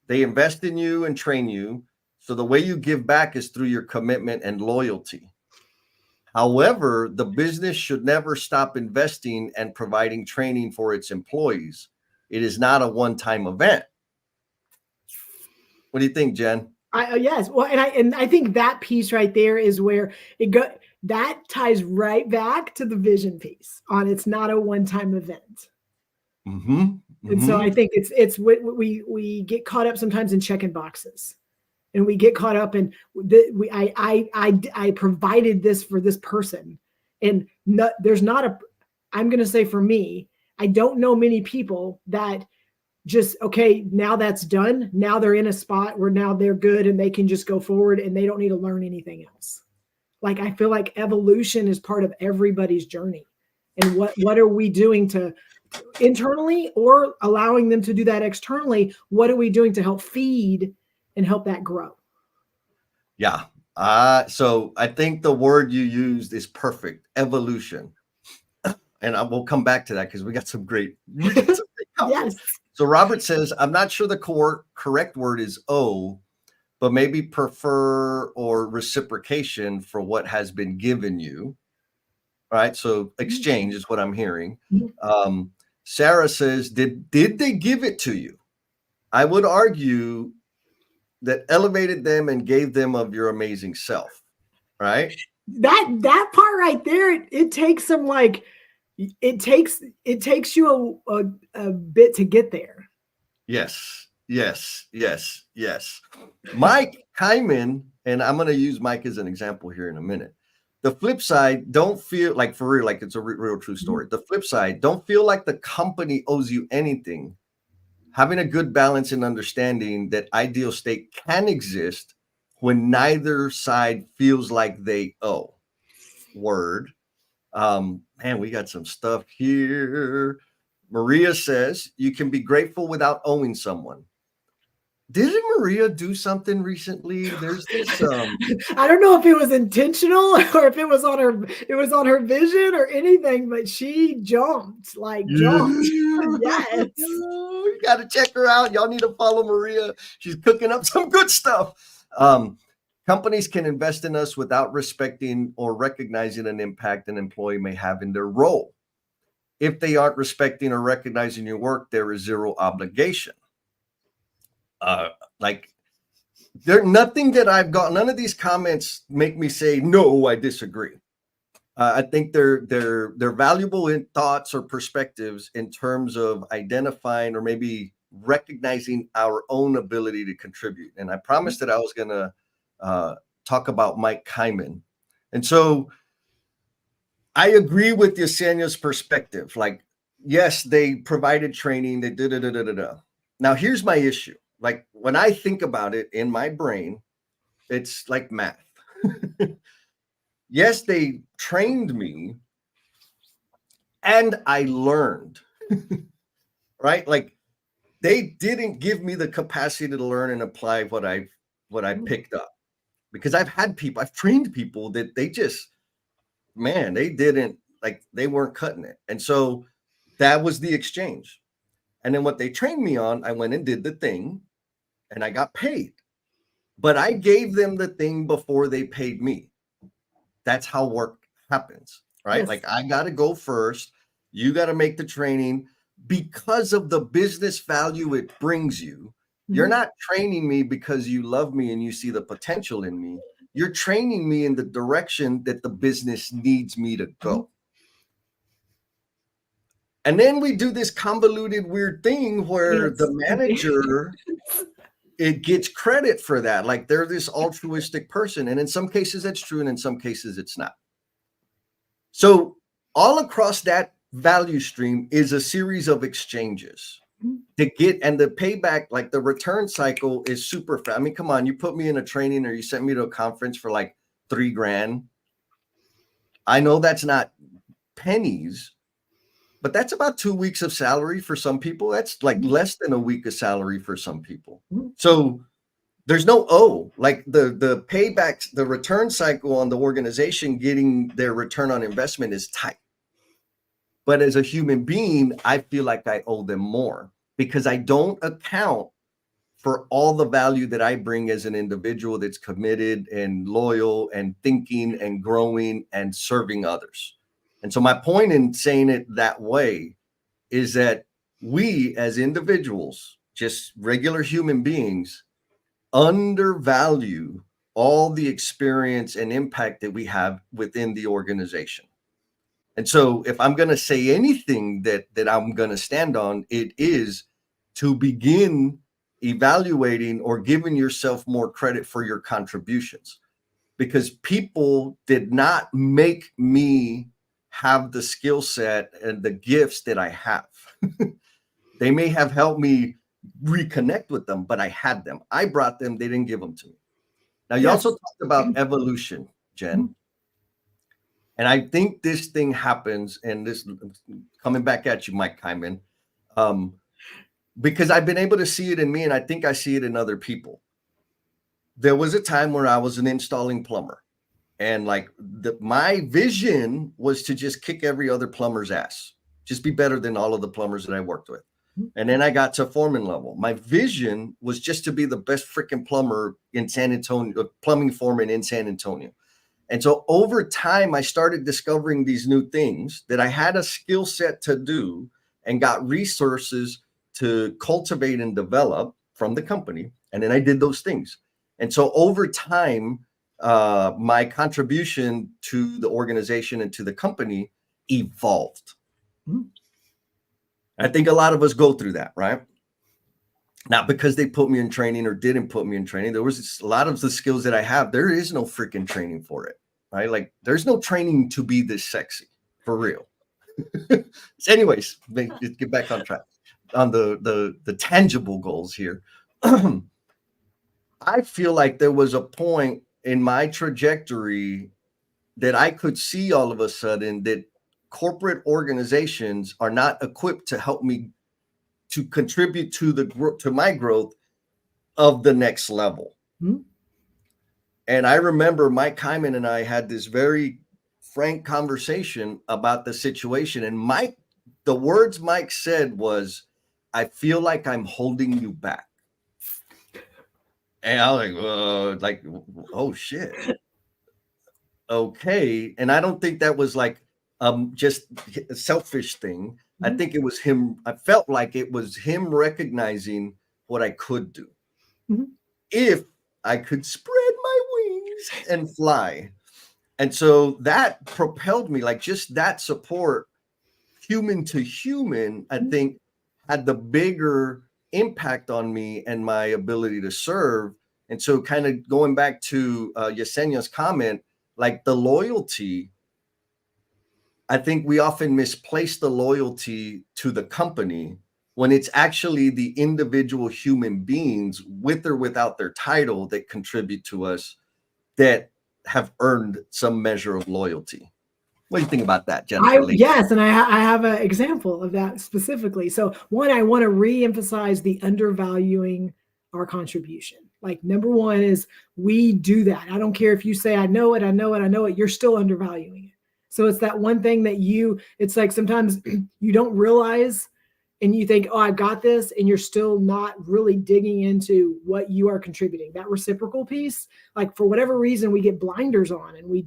B: They invest in you and train you. So the way you give back is through your commitment and loyalty. However, the business should never stop investing and providing training for its employees. It is not a one-time event. What do you think, Jen?
A: Yes. Well, and I think that piece right there is where that ties right back to the vision piece on, it's not a one-time event. And so I think it's what we get caught up sometimes in checking boxes, and we get caught up in I provided this for this person, and I'm going to say, for me, I don't know many people that just, okay, now that's done. Now they're in a spot where now they're good and they can just go forward and they don't need to learn anything else. Like, I feel like evolution is part of everybody's journey. And what are we doing to internally, or allowing them to do that externally? What are we doing to help feed and help that grow?
B: Yeah. So I think the word you used is perfect, evolution. And I will come back to that because we got some great
A: yes.
B: So Robert says, I'm not sure the correct word is owe, but maybe prefer or reciprocation for what has been given you. All right. So exchange is what I'm hearing. Sarah says, did they give it to you? I would argue that elevated them and gave them of your amazing self. Right.
A: That part right there, it takes some, like, it takes you a bit to get there.
B: Yes. Mike Hyman, and I'm going to use Mike as an example here in a minute. The flip side, don't feel like, for real, like it's a real true story. The flip side, don't feel like the company owes you anything. Having a good balance and understanding that ideal state can exist when neither side feels like they owe. Word. Man, we got some stuff here. Maria says, you can be grateful without owing someone. Didn't Maria do something recently? There's this
A: I don't know if it was intentional or if it was on her vision or anything, but she jumped. Yes.
B: You gotta check her out. Y'all need to follow Maria. She's cooking up some good stuff. Companies can invest in us without respecting or recognizing an impact an employee may have in their role. If they aren't respecting or recognizing your work, there is zero obligation. Nothing that I've got, none of these comments make me say, no, I disagree. I think they're valuable in thoughts or perspectives in terms of identifying or maybe recognizing our own ability to contribute. And I promised that I was going to talk about Mike Hyman. And so I agree with Yesenia's perspective. Like, yes, they provided training. They did it. Now, here's my issue. Like, when I think about it in my brain, it's like math. Yes, they trained me and I learned, right? Like, they didn't give me the capacity to learn and apply what I picked up. Because I've trained people that they just, man, they didn't, like, they weren't cutting it. And so that was the exchange. And then what they trained me on, I went and did the thing and I got paid. But I gave them the thing before they paid me. That's how work happens, right?
A: Yes.
B: Like, I got to go first. You got to make the training because of the business value it brings you. You're
A: Mhm.
B: not training me because you love me and you see the potential in me. You're training me in the direction that the business needs me to
A: Mhm.
B: go. And then we do this convoluted, weird thing where
A: Yes.
B: the manager, it gets credit for that. Like, they're this altruistic person. And in some cases that's true, and in some cases it's not. So all across that value stream is a series of exchanges
A: Mhm.
B: to get, and the payback, like the return cycle is super fast. I mean, come on, you put me in a training or you sent me to a conference for like $3,000. I know that's not pennies, but that's about 2 weeks of salary for some people. That's like
A: Mhm.
B: less than a week of salary for some people.
A: Mhm.
B: So there's no like the paybacks, the return cycle on the organization getting their return on investment is tight. But as a human being, I feel like I owe them more because I don't account for all the value that I bring as an individual that's committed and loyal and thinking and growing and serving others. And so my point in saying it that way is that we as individuals, just regular human beings, undervalue all the experience and impact that we have within the organization. And so if I'm going to say anything that I'm going to stand on, it is to begin evaluating or giving yourself more credit for your contributions, because people did not make me have the skill set and the gifts that I have. They may have helped me reconnect with them, but I had them. I brought them. They didn't give them to me. Now, you
A: Yes.
B: also talked about evolution, Jen.
A: Mhm.
B: And I think this thing happens, and this coming back at you, Mike Kyman, um, because I've been able to see it in me, and I think I see it in other people. There was a time where I was an installing plumber, and like my vision was to just kick every other plumber's ass, just be better than all of the plumbers that I worked with.
A: Mhm.
B: And then I got to foreman level. My vision was just to be the best freaking plumber in San Antonio, plumbing foreman in San Antonio. And so over time, I started discovering these new things that I had a skill set to do and got resources to cultivate and develop from the company. And then I did those things. And so over time, my contribution to the organization and to the company evolved.
A: Mhm.
B: I think a lot of us go through that, right? Not because they put me in training or didn't put me in training. There was a lot of the skills that I have. There is no freaking training for it, right? Like, there's no training to be this sexy, for real. So anyways, let's get back on track on the tangible goals here. I feel like there was a point in my trajectory that I could see all of a sudden that corporate organizations are not equipped to help me to contribute to to my growth of the next level.
A: Mhm.
B: And I remember Mike Hyman and I had this very frank conversation about the situation. And the words Mike said was, I feel like I'm holding you back. And I was oh shit. Okay. And I don't think that was like just a selfish thing. I
A: Mhm.
B: think it was him. I felt like it was him recognizing what I could do
A: Mhm.
B: if I could spread my wings and fly. And so that propelled me, like just that support, human to human, I
A: Mhm.
B: think had the bigger impact on me and my ability to serve. And so, kind of going back to Yesenia's comment, like the loyalty, I think we often misplace the loyalty to the company when it's actually the individual human beings, with or without their title, that contribute to us, that have earned some measure of loyalty. What do you think about that, Jennifer Lee?
A: Yes, and I have an example of that specifically. So one, I want to re-emphasize the undervaluing our contribution. Like number one is we do that. I don't care if you say, I know it, I know it, I know it, you're still undervaluing it. So it's that one thing that it's like sometimes you don't realize and you think, oh, I've got this, and you're still not really digging into what you are contributing. That reciprocal piece, like for whatever reason, we get blinders on and we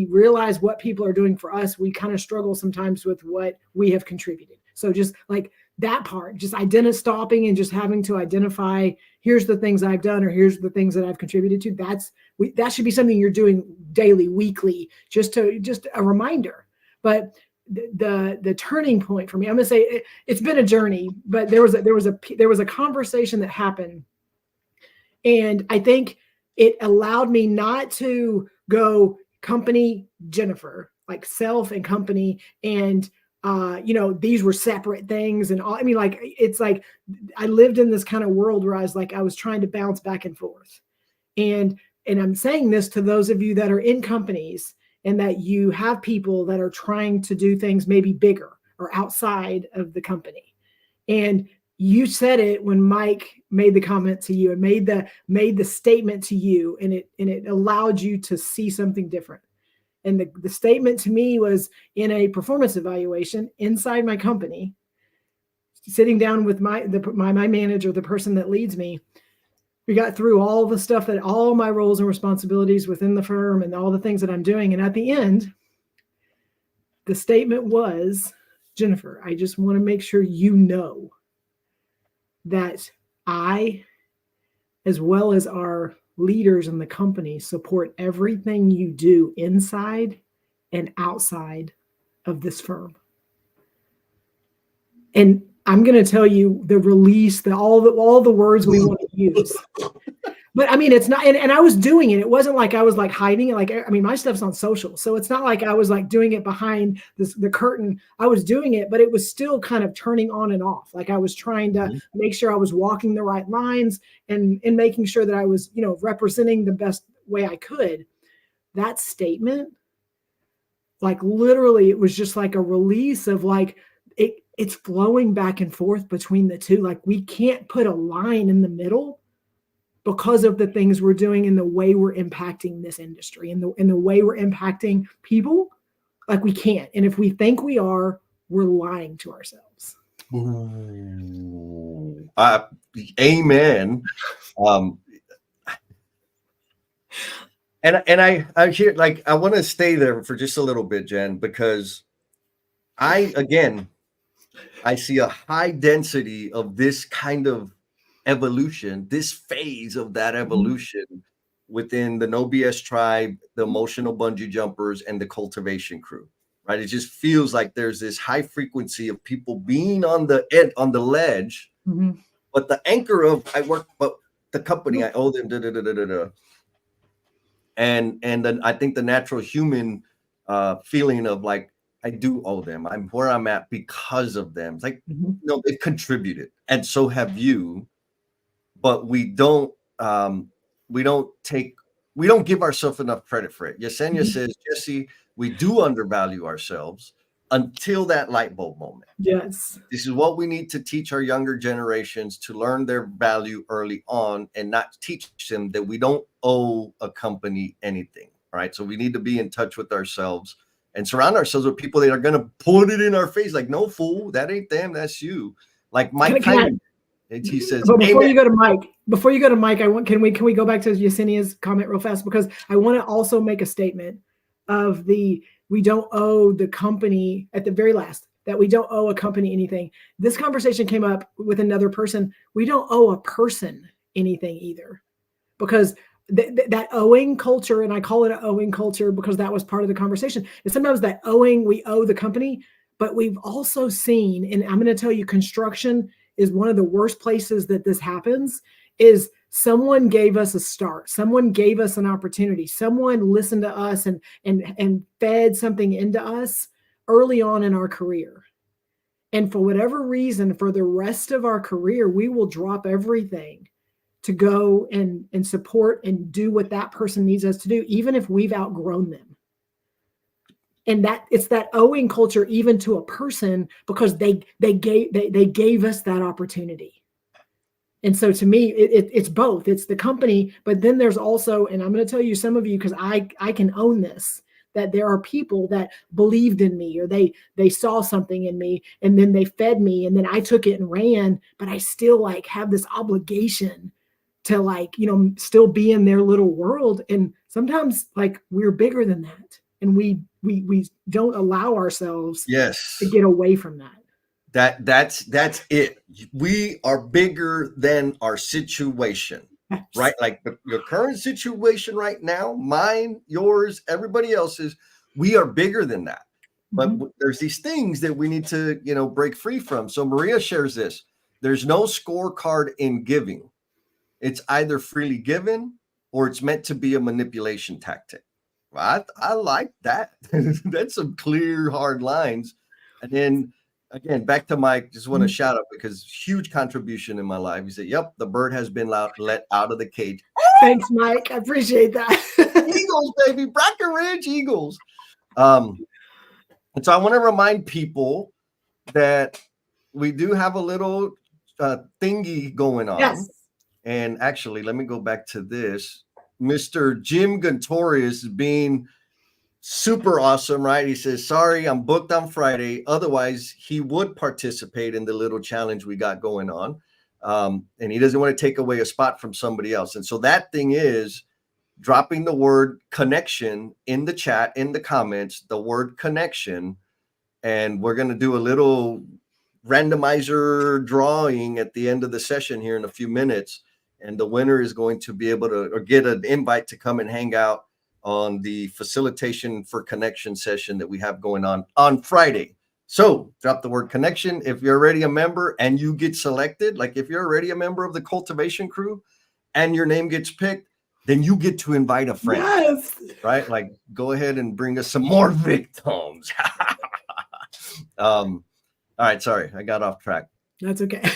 A: realize what people are doing for us. We kind of struggle sometimes with what we have contributed. So just like that part, just stopping and just having to identify, here's the things I've done, or here's the things that I've contributed to. That should be something you're doing daily, weekly, just a reminder. But the turning point for me, I'm gonna say it's been a journey, but there was a conversation that happened, and I think it allowed me not to go company Jennifer, like self and company, and these were separate things and all. I mean, like it's like I lived in this kind of world where I was trying to bounce back and forth, and I'm saying this to those of you that are in companies and that you have people that are trying to do things maybe bigger or outside of the company. And you said it when Mike made the comment to you and made the statement to you, and it allowed you to see something different. And the statement to me was in a performance evaluation inside my company, sitting down with my manager, the person that leads me. We got through all the stuff that all my roles and responsibilities within the firm and all the things that I'm doing. And at the end, the statement was, Jennifer, I just want to make sure you know that I, as well as our leaders in the company, support everything you do inside and outside of this firm. And I'm going to tell you the release, all the words we want to use. But I mean, it's not, and I was doing it. It wasn't like I was like hiding it. Like, I mean, my stuff's on social. So it's not like I was like doing it behind the curtain. I was doing it, but it was still kind of turning on and off. Like I was trying to make sure I was walking the right lines and making sure that I was, representing the best way I could. That statement, like literally, it was just like a release of like, it's flowing back and forth between the two. Like we can't put a line in the middle because of the things we're doing and the way we're impacting this industry and the way we're impacting people. Like we can't. And if we think we are, we're lying to ourselves.
B: Ooh. Amen. And I hear, like, I want to stay there for just a little bit, Jen, because I see a high density of this kind of evolution, this phase of that evolution within the No BS tribe, the emotional bungee jumpers, and the cultivation crew, right? It just feels like there's this high frequency of people being on the ledge, but the anchor of but the company, I owe them, and then I think the natural human feeling of like, I do owe them. I'm where I'm at because of them. It's like, they've contributed, and so have you. But we don't give ourselves enough credit for it. Yesenia says, Jesse, we do undervalue ourselves until that light bulb moment.
A: Yes.
B: This is what we need to teach our younger generations, to learn their value early on and not teach them that we don't owe a company anything. Right. So we need to be in touch with ourselves and surround ourselves with people that are going to put it in our face. Like, no, fool, that ain't them. That's you. Like Mike Tyson. He says,
A: but before you go to Mike, can we go back to Yesenia's comment real fast? Because I want to also make a statement of we don't owe the company at the very last, that we don't owe a company anything. This conversation came up with another person. We don't owe a person anything either, because that owing culture, and I call it an owing culture because that was part of the conversation. And sometimes that owing, we owe the company, but we've also seen, and I'm going to tell you, construction is one of the worst places that this happens. Is someone gave us a start, someone gave us an opportunity, someone listened to us and fed something into us early on in our career. And for whatever reason, for the rest of our career, we will drop everything to go and support and do what that person needs us to do, even if we've outgrown them. And that it's that owing culture even to a person, because they gave us that opportunity. And so to me, it's both. It's the company, but then there's also, and I'm going to tell you some of you, because I can own this, that there are people that believed in me, or they saw something in me, and then they fed me, and then I took it and ran, but I still like have this obligation to, like, still be in their little world. And sometimes, like, we're bigger than that, and we don't allow ourselves to
B: Yes.
A: get away from that.
B: That's it. We are bigger than our situation, right? Like your current situation right now, mine, yours, everybody else's. We are bigger than that. But
A: Mhm.
B: there's these things that we need to, break free from. So Maria shares this. There's no scorecard in giving. It's either freely given or it's meant to be a manipulation tactic. Well, I like that. That's some clear, hard lines. And then again, back to Mike, just want to shout out because huge contribution in my life. He said, yep, the bird has been let out of the cage.
A: Thanks, Mike. I appreciate that.
B: Eagles, baby, Breckenridge Eagles. And so I want to remind people that we do have a little thingy going on.
A: Yes.
B: And actually, let me go back to this. Mr. Jim Gontorius being super awesome, right? He says, sorry, I'm booked on Friday. Otherwise, he would participate in the little challenge we got going on. And he doesn't want to take away a spot from somebody else. And so that thing is dropping the word connection in the chat, in the comments, the word connection. And we're going to do a little randomizer drawing at the end of the session here in a few minutes. And the winner is going to be able to, or get an invite to come and hang out on the facilitation for connection session that we have going on Friday. So drop the word connection. If you're already a member and you get selected, like if you're already a member of the cultivation crew and your name gets picked, then you get to invite a friend.
A: Yes.
B: Right? Like, go ahead and bring us some more victims. All right, sorry, I got off track.
A: That's okay.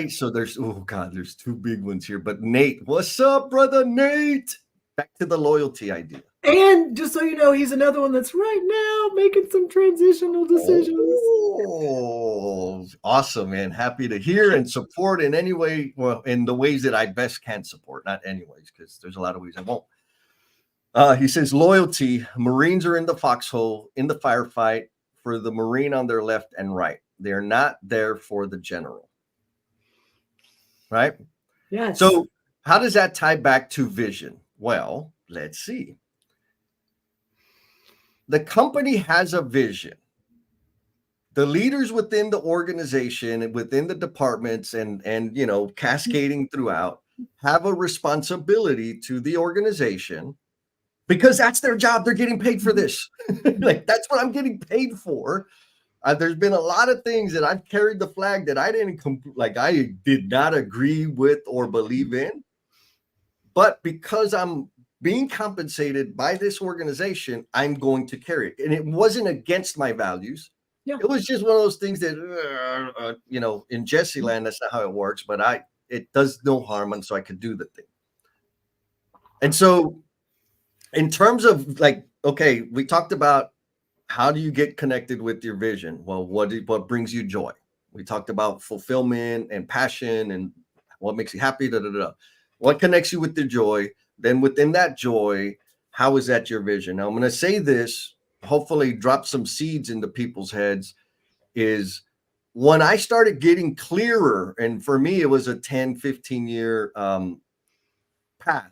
B: So there's there's two big ones here. But Nate, what's up, brother Nate? Back to the loyalty idea.
A: And just so you know, he's another one that's right now making some transitional decisions.
B: Oh, awesome, man. Happy to hear and support in any way, well, in the ways that I best can support, not anyways, because there's a lot of ways I won't. He says loyalty. Marines are in the foxhole, in the firefight for the Marine on their left and right. They're not there for the general. Right?
A: Yes.
B: So how does that tie back to vision? Well, let's see. The company has a vision. The leaders within the organization and within the departments and cascading throughout have a responsibility to the organization because that's their job. They're getting paid for this. Like, that's what I'm getting paid for. There's been a lot of things that I've carried the flag that I did not agree with or believe in. But because I'm being compensated by this organization, I'm going to carry it. And it wasn't against my values. Yeah. It was just one of those things that, in Jesse land, that's not how it works, but it does no harm. And so I could do the thing. And so in terms of okay, we talked about how do you get connected with your vision? Well, what brings you joy? We talked about fulfillment and passion and what makes you happy, What connects you with the joy? Then within that joy, how is that your vision? Now I'm going to say this, hopefully drop some seeds into people's heads, is when I started getting clearer, and for me, it was a 10, 15 year path.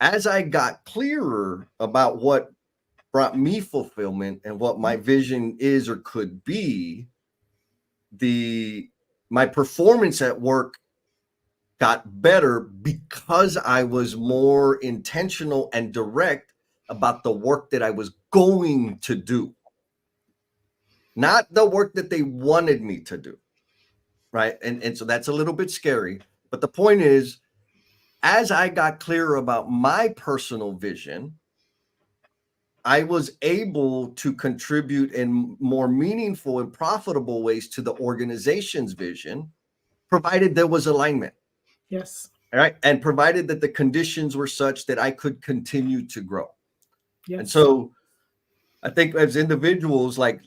B: As I got clearer about what brought me fulfillment and what my vision is or could be, my performance at work got better because I was more intentional and direct about the work that I was going to do, not the work that they wanted me to do. Right. And so that's a little bit scary. But the point is, as I got clearer about my personal vision, I was able to contribute in more meaningful and profitable ways to the organization's vision, provided there was alignment.
A: Yes.
B: All right. And provided that the conditions were such that I could continue to grow. Yes. And so I think as individuals, like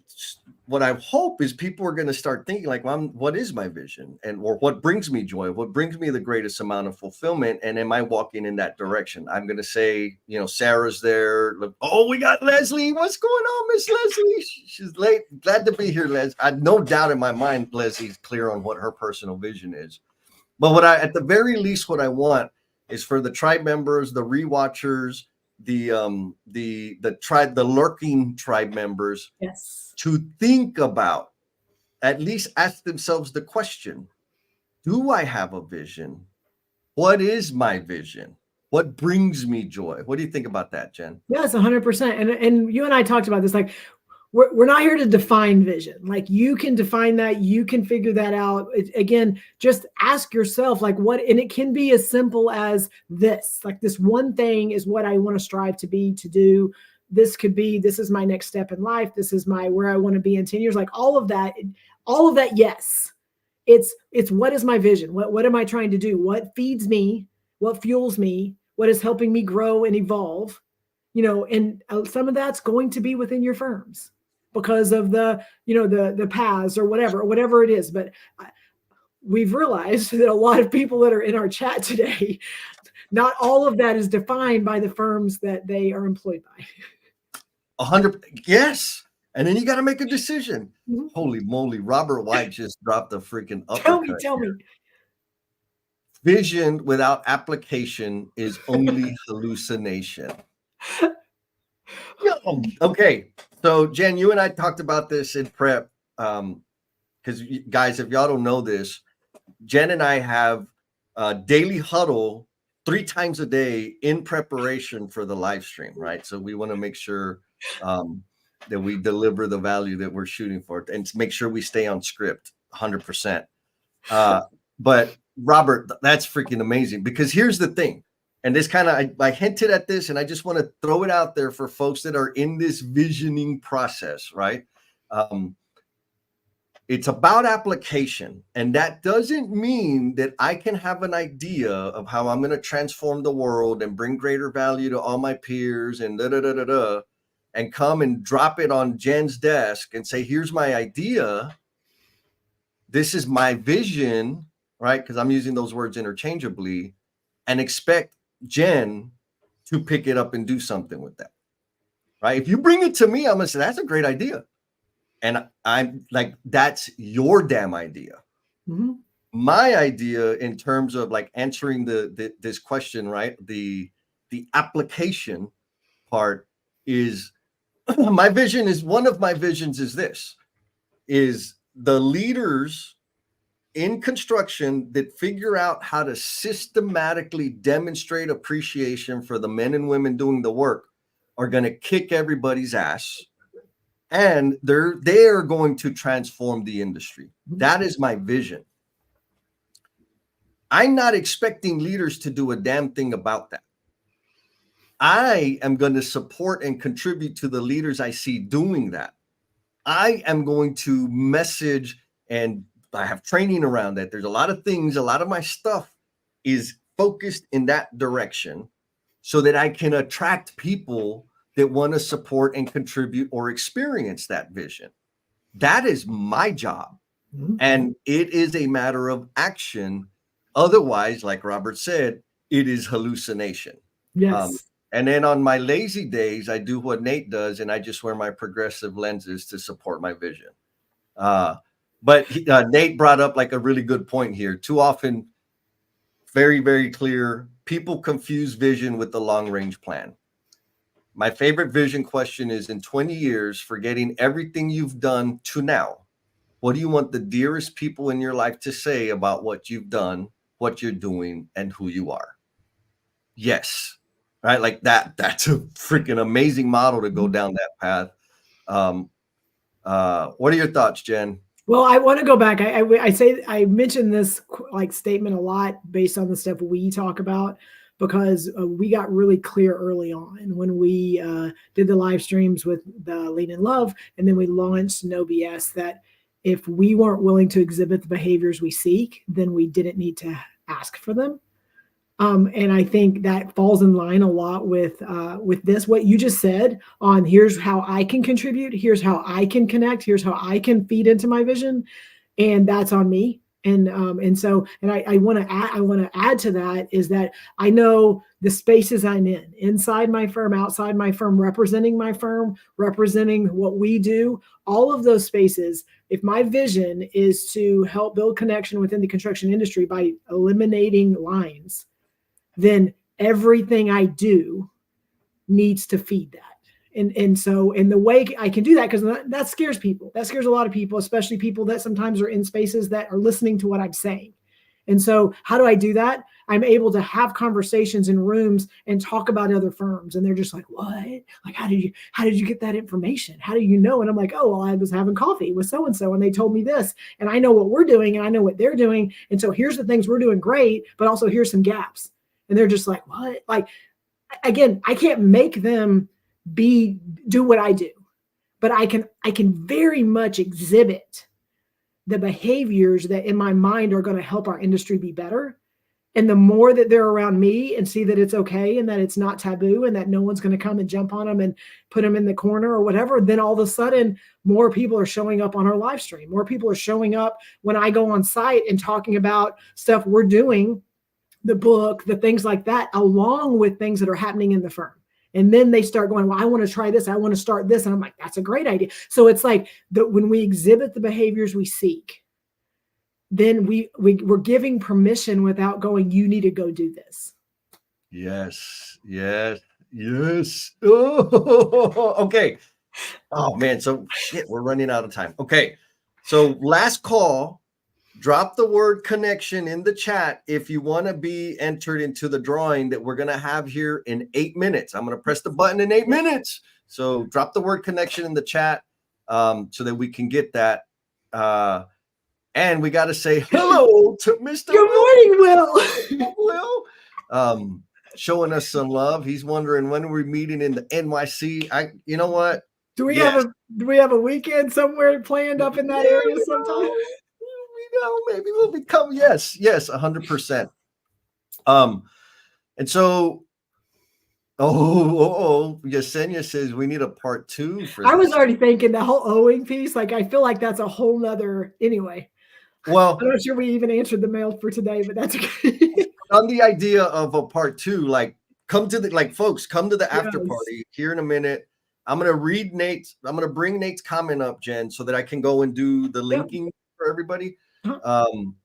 B: what I hope is people are going to start thinking like, well, what is my vision, and or what brings me joy? What brings me the greatest amount of fulfillment? And am I walking in that direction? I'm going to say, you know, Sarah's there. Oh, we got Leslie. What's going on, Miss Leslie? She's late. Glad to be here, Les. I no doubt in my mind, Leslie's clear on what her personal vision is. But what I, at the very least, what I want is for the tribe members, the rewatchers, the lurking tribe members,
A: Yes.
B: to think about, at least ask themselves the question, do I have a vision? What is my vision? What brings me joy? What do you think about that, Jen?
A: Yes, 100%. And you and I talked about this, like, we're not here to define vision. Like, you can define that, you can figure that out. Again, just ask yourself, like, what, and it can be as simple as this, like, this one thing is what I want to strive to be, to do. This could be, this is my next step in life. This is my, where I want to be in 10 years. Like all of that. Yes. It's what is my vision? What am I trying to do? What feeds me? What fuels me? What is helping me grow and evolve? You know, and some of that's going to be within your firms because of the, you know, the paths or whatever it is. But we've realized that a lot of people that are in our chat today, not all of that is defined by the firms that they are employed by.
B: 100, yes. And then you got to make a decision.
A: Mm-hmm.
B: Holy moly, Robert White just dropped a freaking uppercut.
A: Tell me.
B: Vision without application is only hallucination. Okay, so Jen, you and I talked about this in prep. Because guys, if y'all don't know this, Jen and I have a daily huddle 3 times a day in preparation for the live stream, right? So we want to make sure that we deliver the value that we're shooting for, and to make sure we stay on script 100%. But Robert, that's freaking amazing, because here's the thing. And this kind of, I hinted at this, and I just want to throw it out there for folks that are in this visioning process, right? It's about application. And that doesn't mean that I can have an idea of how I'm going to transform the world and bring greater value to all my peers and and come and drop it on Jen's desk and say, here's my idea. This is my vision, right? Because I'm using those words interchangeably, and expect Jen to pick it up and do something with that, right? If you bring it to me, I'm gonna say that's a great idea, and I'm like, that's your damn idea. Mm-hmm. My idea, in terms of like answering this question, right? The application part is my vision is, one of my visions is this, is the leaders in construction that figure out how to systematically demonstrate appreciation for the men and women doing the work are going to kick everybody's ass, and they're going to transform the industry. That is my vision. I'm not expecting leaders to do a damn thing about that. I am going to support and contribute to the leaders I see doing that. I am going to message, and I have training around that. There's a lot of things, a lot of my stuff is focused in that direction so that I can attract people that want to support and contribute or experience that vision. That is my job. Mm-hmm. And it is a matter of action. Otherwise, like Robert said, it is hallucination.
A: Yes.
B: And then on my lazy days, I do what Nate does, and I just wear my progressive lenses to support my vision. But Nate brought up like a really good point here. Too often, very, very clear, people confuse vision with the long-range plan. My favorite vision question is, in 20 years, forgetting everything you've done to now, what do you want the dearest people in your life to say about what you've done, what you're doing, and who you are? Yes. Right? Like that's a freaking amazing model to go down that path. What are your thoughts, Jen?
A: Well, I want to go back. I mentioned this like statement a lot based on the stuff we talk about, because we got really clear early on when we did the live streams with the Lean in Love, and then we launched No BS, that if we weren't willing to exhibit the behaviors we seek, then we didn't need to ask for them. And I think that falls in line a lot with this, what you just said on here's how I can contribute, here's how I can connect, here's how I can feed into my vision, and that's on me. And so I want to add to that is that I know the spaces I'm in, inside my firm, outside my firm, representing my firm, representing what we do, all of those spaces. If my vision is to help build connection within the construction industry by eliminating lines, then everything I do needs to feed that. And so, and the way I can do that, because that scares people. That scares a lot of people, especially people that sometimes are in spaces that are listening to what I'm saying. And so how do I do that? I'm able to have conversations in rooms and talk about other firms. And they're just like, what? Like, how did you get that information? How do you know? And I'm like, oh, well, I was having coffee with so-and-so and they told me this, and I know what we're doing and I know what they're doing. And so here's the things we're doing great, but also here's some gaps. And they're just like, what? Like, again, I can't make them do what I do, but I can very much exhibit the behaviors that in my mind are going to help our industry be better. And the more that they're around me and see that it's okay and that it's not taboo and that no one's going to come and jump on them and put them in the corner or whatever, then all of a sudden more people are showing up on our live stream. More people are showing up when I go on site and talking about stuff we're doing, the book, the things like that, along with things that are happening in the firm. And then they start going, well, I want to try this. I want to start this. And I'm like, that's a great idea. So it's like when we exhibit the behaviors we seek, then we're giving permission without going, you need to go do this.
B: Yes. Oh, okay. Oh man. So shit, we're running out of time. Okay. So last call. Drop the word connection in the chat if you want to be entered into the drawing that we're going to have here in 8 minutes. I'm going to press the button in 8 minutes. So drop the word connection in the chat so that we can get that. And we got to say hello to Mr.
A: Good morning,
B: Will. Showing us some love. He's wondering when we're meeting in the NYC. You know what?
A: Do we have a weekend somewhere planned up in that area sometime?
B: Maybe we'll become yes, 100%. And so Yesenia says we need a part 2 for
A: I was already thinking the whole owing piece. Like, I feel like that's a whole nother anyway.
B: Well,
A: I'm not sure we even answered the mail for today, but that's okay.
B: On the idea of a part 2, like folks, come to the after party here in a minute. I'm gonna bring Nate's comment up, Jen, so that I can go and do the linking for everybody. I'm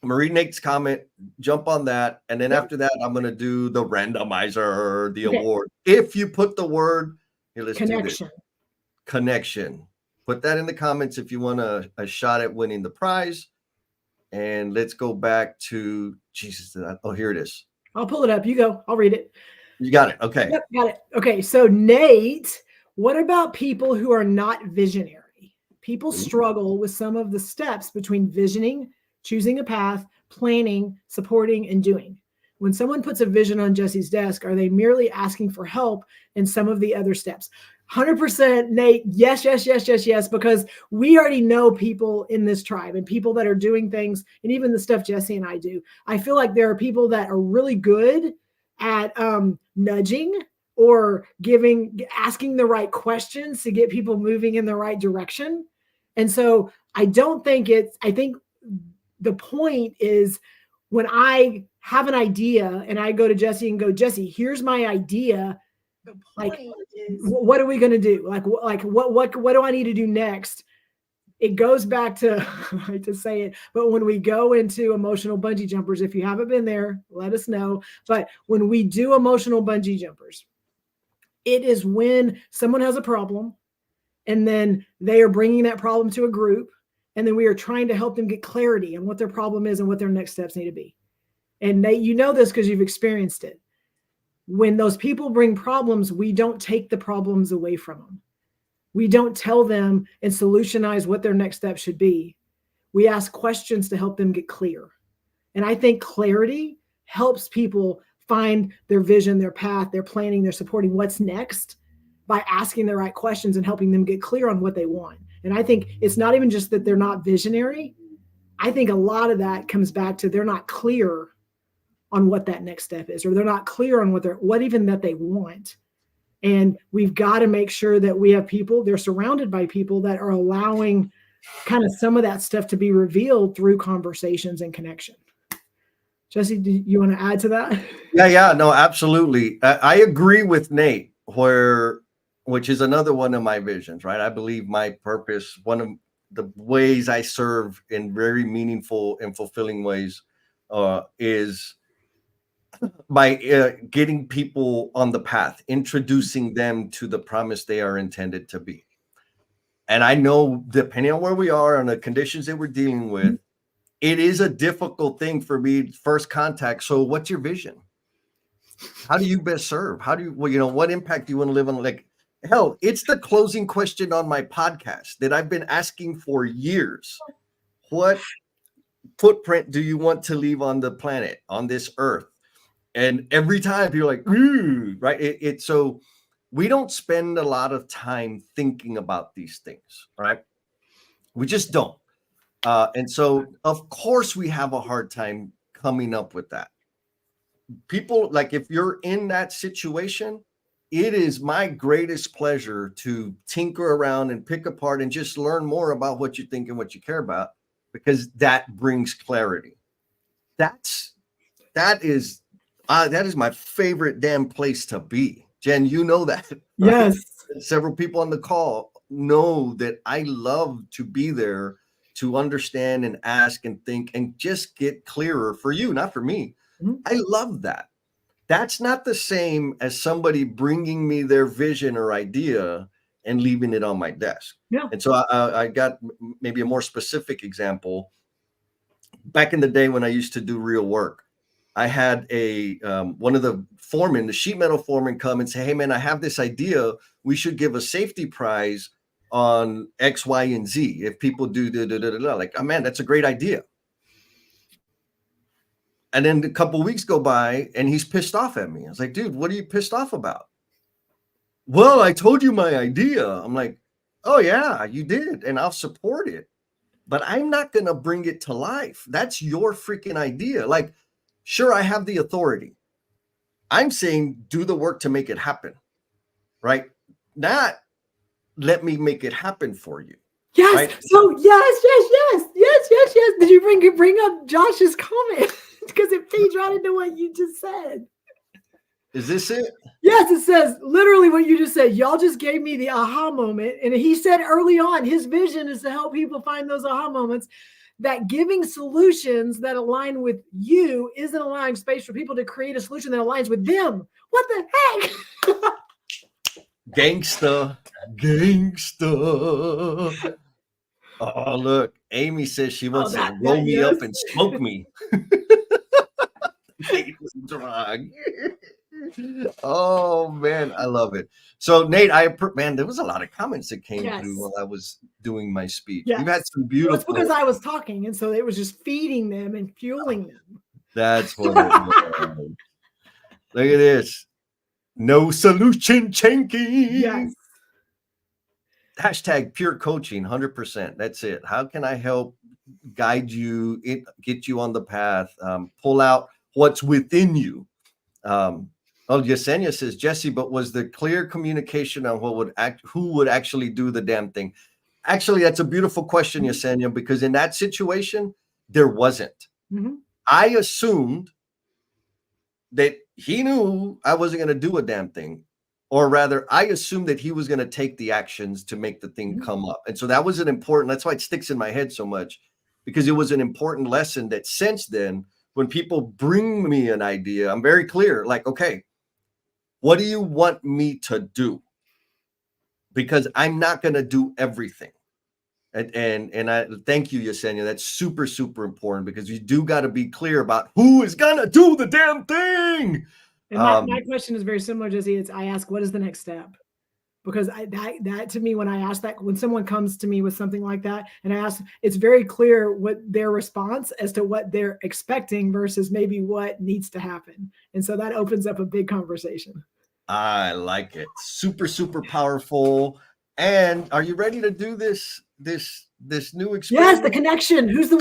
B: gonna read Nate's comment, jump on that, and then after that, I'm gonna do the randomizer, the award. If you put the word here, let's do this. Connection. Put that in the comments if you want a shot at winning the prize. And let's go back to Jesus. Oh, here it is.
A: I'll pull it up. You go. I'll read it.
B: You got it. Okay.
A: Yep, got it. Okay. So Nate, what about people who are not visionary? People struggle with some of the steps between visioning, choosing a path, planning, supporting, and doing. When someone puts a vision on Jesse's desk, are they merely asking for help in some of the other steps? 100% Nate. Yes, because we already know people in this tribe and people that are doing things, and even the stuff Jesse and I do. I feel like there are people that are really good at nudging or asking the right questions to get people moving in the right direction. And so I think the point is when I have an idea and I go to Jesse and go, Jesse, here's my idea. Like, what are we going to do? Like what do I need to do next? It goes back to, I hate to say it, but when we go into emotional bungee jumpers, if you haven't been there, let us know. But when we do emotional bungee jumpers, it is when someone has a problem and then they are bringing that problem to a group. And then we are trying to help them get clarity on what their problem is and what their next steps need to be. And Nate, you know this because you've experienced it. When those people bring problems, we don't take the problems away from them. We don't tell them and solutionize what their next step should be. We ask questions to help them get clear. And I think clarity helps people find their vision, their path, their planning, their supporting what's next by asking the right questions and helping them get clear on what they want. And I think it's not even just that they're not visionary. I think a lot of that comes back to they're not clear on what that next step is, or they're not clear on what even that they want. And we've got to make sure that we have people, they're surrounded by people that are allowing kind of some of that stuff to be revealed through conversations and connection. Jesse, do you want to add to that?
B: Yeah, no, absolutely. I agree with Nate, which is another one of my visions, right? I believe my purpose, one of the ways I serve in very meaningful and fulfilling ways, is by getting people on the path, introducing them to the promise they are intended to be. And I know, depending on where we are and the conditions that we're dealing with, it is a difficult thing for me, first contact. So what's your vision? How do you best serve? How do you, what impact do you want to live on? Like, hell, it's the closing question on my podcast that I've been asking for years. What footprint do you want to leave on the planet, on this earth? And every time you're like, right? So we don't spend a lot of time thinking about these things, right? We just don't. And so, of course, we have a hard time coming up with that. People, like, if you're in that situation, it is my greatest pleasure to tinker around and pick apart and just learn more about what you think and what you care about, because that brings clarity. That is my favorite damn place to be. Jen, you know that. Right?
A: Yes.
B: Several people on the call know that I love to be there to understand and ask and think and just get clearer for you, not for me. Mm-hmm. I love that. That's not the same as somebody bringing me their vision or idea and leaving it on my desk.
A: Yeah.
B: And so I got maybe a more specific example. Back in the day when I used to do real work, I had one of the foremen, the sheet metal foreman, come and say, "Hey man, I have this idea. We should give a safety prize on X, Y, and Z if people do like, oh man, that's a great idea." And then a couple of weeks go by and he's pissed off at me. I was like, "Dude, what are you pissed off about?" "Well, I told you my idea." I'm like, "Oh yeah, you did, and I'll support it, but I'm not gonna bring it to life. That's your freaking idea. Like, sure, I have the authority. I'm saying do the work to make it happen, right? Not let me make it happen for you."
A: Yes.
B: Right?
A: So yes. Did you bring up Josh's comment? Because it feeds right into what you just said.
B: Is this it?
A: Yes, it says literally what you just said. Y'all just gave me the aha moment. And he said early on, his vision is to help people find those aha moments. That giving solutions that align with you isn't allowing space for people to create a solution that aligns with them. What the heck?
B: Gangsta. Oh, look, Amy says she wants to roll me up and smoke me. Oh man, I love it. So Nate, there was a lot of comments that came through while I was doing my speech. Yes. We've had some beautiful.
A: Well, it's because I was talking, and so it was just feeding them and fueling them.
B: That's what it was. Look at this. No solution changing.
A: Yes.
B: Hashtag pure coaching, 100%. That's it. How can I help guide you, get you on the path, pull out what's within you? Yesenia says, "Jesse, but was there clear communication on who would actually do the damn thing?" Actually, that's a beautiful question, Yesenia, because in that situation, there wasn't. Mm-hmm. I assumed that he knew I wasn't going to do a damn thing. Or rather, I assumed that he was going to take the actions to make the thing come up. And so that was that's why it sticks in my head so much, because it was an important lesson that since then, when people bring me an idea, I'm very clear, like, okay, what do you want me to do? Because I'm not going to do everything. And I thank you, Yesenia. That's super, super important, because you do got to be clear about who is going to do the damn thing.
A: And my question is very similar, Jesse. I ask, what is the next step? Because that to me, when I ask that, when someone comes to me with something like that, and I ask, it's very clear what their response as to what they're expecting versus maybe what needs to happen. And so that opens up a big conversation.
B: I like it. Super, super powerful. And are you ready to do this new experience?
A: Yes, the connection. Who's the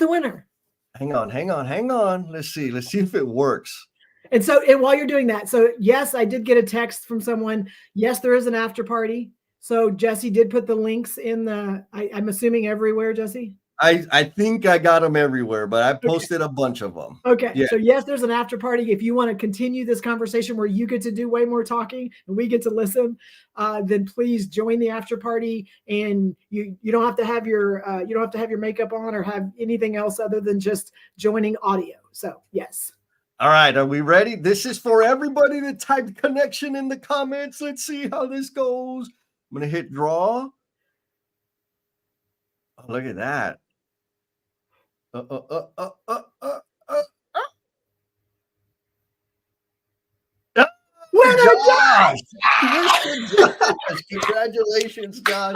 A: winner?
B: Hang on. Let's see if it works.
A: And so, and while you're doing that, so yes, I did get a text from someone. Yes, there is an after party. So Jesse did put the links in I'm assuming everywhere, Jesse.
B: I think I got them everywhere, but I posted a bunch of them.
A: Okay.
B: Yeah.
A: So yes, there's an after party. If you want to continue this conversation where you get to do way more talking and we get to listen, then please join the after party. And you don't have to have your makeup on or have anything else other than just joining audio. So yes.
B: All right, are we ready? This is for everybody that typed connection in the comments. Let's see how this goes. I'm going to hit draw. Oh, look at that. Josh! Josh! Congratulations, Josh.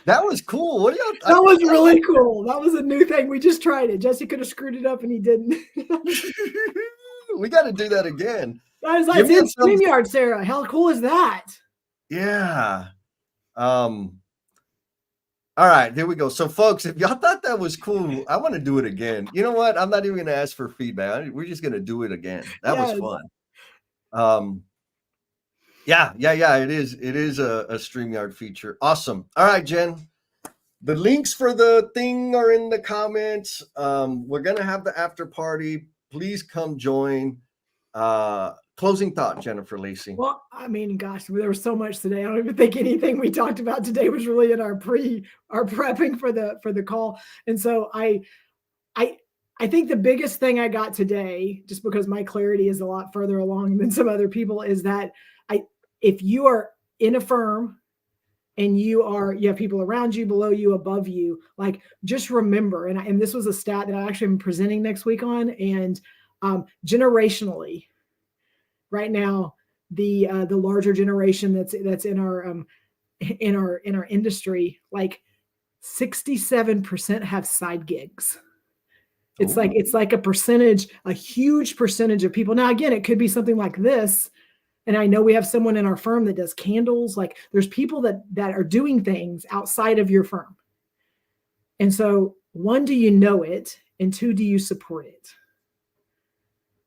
B: That was cool. What do you?
A: That was really cool. That was a new thing. We just tried it. Jesse could have screwed it up and he didn't.
B: We got to do that again.
A: Guys, it's in StreamYard, Sarah. How cool is that?
B: Yeah. All right, there we go. So, folks, if y'all thought that was cool, I want to do it again. You know what? I'm not even going to ask for feedback. We're just going to do it again. That was fun. Yeah. It is a StreamYard feature. Awesome. All right, Jen. The links for the thing are in the comments. We're going to have the after party. Please come join. Closing thought, Jennifer Lacey.
A: Well, I mean, gosh, there was so much today. I don't even think anything we talked about today was really in our prepping for the call. And so I think the biggest thing I got today, just because my clarity is a lot further along than some other people, is that if you are in a firm and you have people around you, below you, above you, like just remember, and this was a stat that I actually am presenting next week on, and generationally, right now, the larger generation that's in our industry, like 67% have side gigs. It's like a huge percentage of people. Now, again, it could be something like this. And I know we have someone in our firm that does candles. Like there's people that are doing things outside of your firm. And so, one, do you know it? And two, do you support it?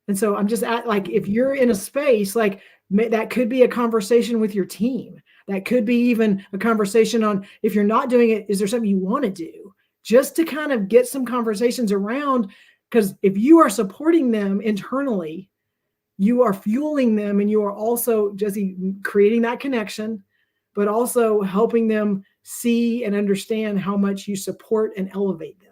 A: And so I'm just if you're in a space, like that could be a conversation with your team. That could be even a conversation on, if you're not doing it, is there something you want to do? Just to kind of get some conversations around, because if you are supporting them internally, you are fueling them, and you are also just creating that connection, but also helping them see and understand how much you support and elevate them.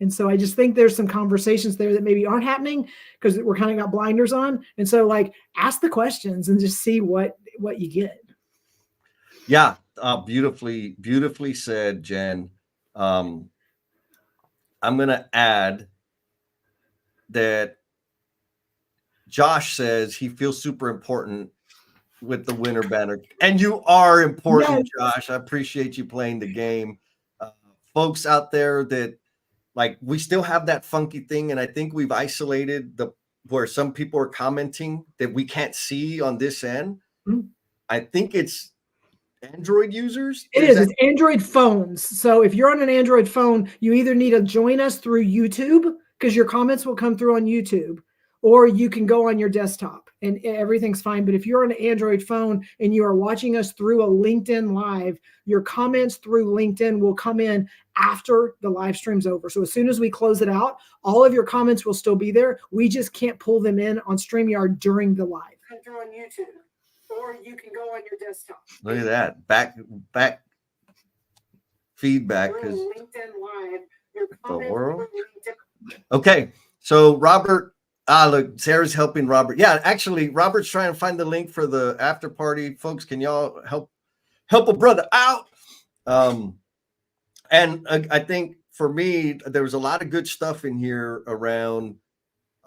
A: And so I just think there's some conversations there that maybe aren't happening because we're kind of got blinders on. And so ask the questions and just see what you get.
B: Yeah. Beautifully said, Jen. I'm going to add that Josh says he feels super important with the winner banner, and you are important, yes. Josh. I appreciate you playing the game. Folks out there that we still have that funky thing, and I think we've isolated where some people are commenting that we can't see on this end. Mm-hmm. I think it's Android users.
A: It's Android phones. So if you're on an Android phone, you either need to join us through YouTube, because your comments will come through on YouTube, or you can go on your desktop and everything's fine. But if you're on an Android phone and you are watching us through a LinkedIn Live, your comments through LinkedIn will come in after the live stream's over. So as soon as we close it out, all of your comments will still be there. We just can't pull them in on StreamYard during the live. Come through on YouTube, or you can go on your desktop.
B: Look at that. Back feedback.
A: Through LinkedIn Live, your comments
B: the world.
A: Through LinkedIn.
B: Okay. So Robert, look, Sarah's helping Robert. Yeah, actually, Robert's trying to find the link for the after party. Folks, can y'all help a brother out? And I think for me, there was a lot of good stuff in here around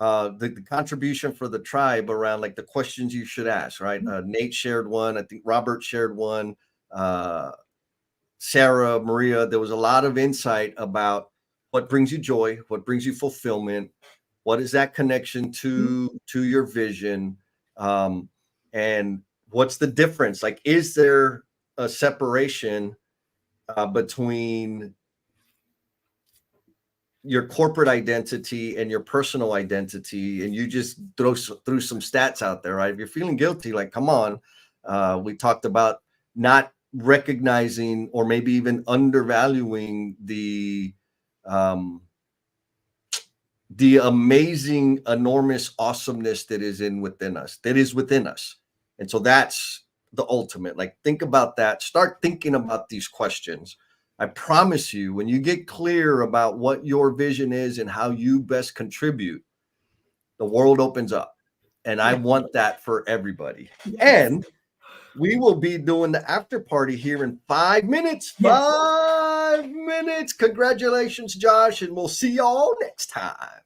B: the contribution for the tribe around the questions you should ask, right? Nate shared one. I think Robert shared one. Sarah, Maria, there was a lot of insight about what brings you joy, what brings you fulfillment, what is that connection to your vision, and what's the difference? Is there a separation between your corporate identity and your personal identity, and you just threw some stats out there, right? If you're feeling guilty, like, come on. We talked about not recognizing or maybe even undervaluing the amazing, enormous awesomeness that is within us. And so that's the ultimate. Like, think about that. Start thinking about these questions. I promise you, when you get clear about what your vision is and how you best contribute, the world opens up. And I want that for everybody.
A: Yes.
B: And we will be doing the after party here in 5 minutes.
A: Yes.
B: 5 minutes. Congratulations, Josh. And we'll see y'all next time.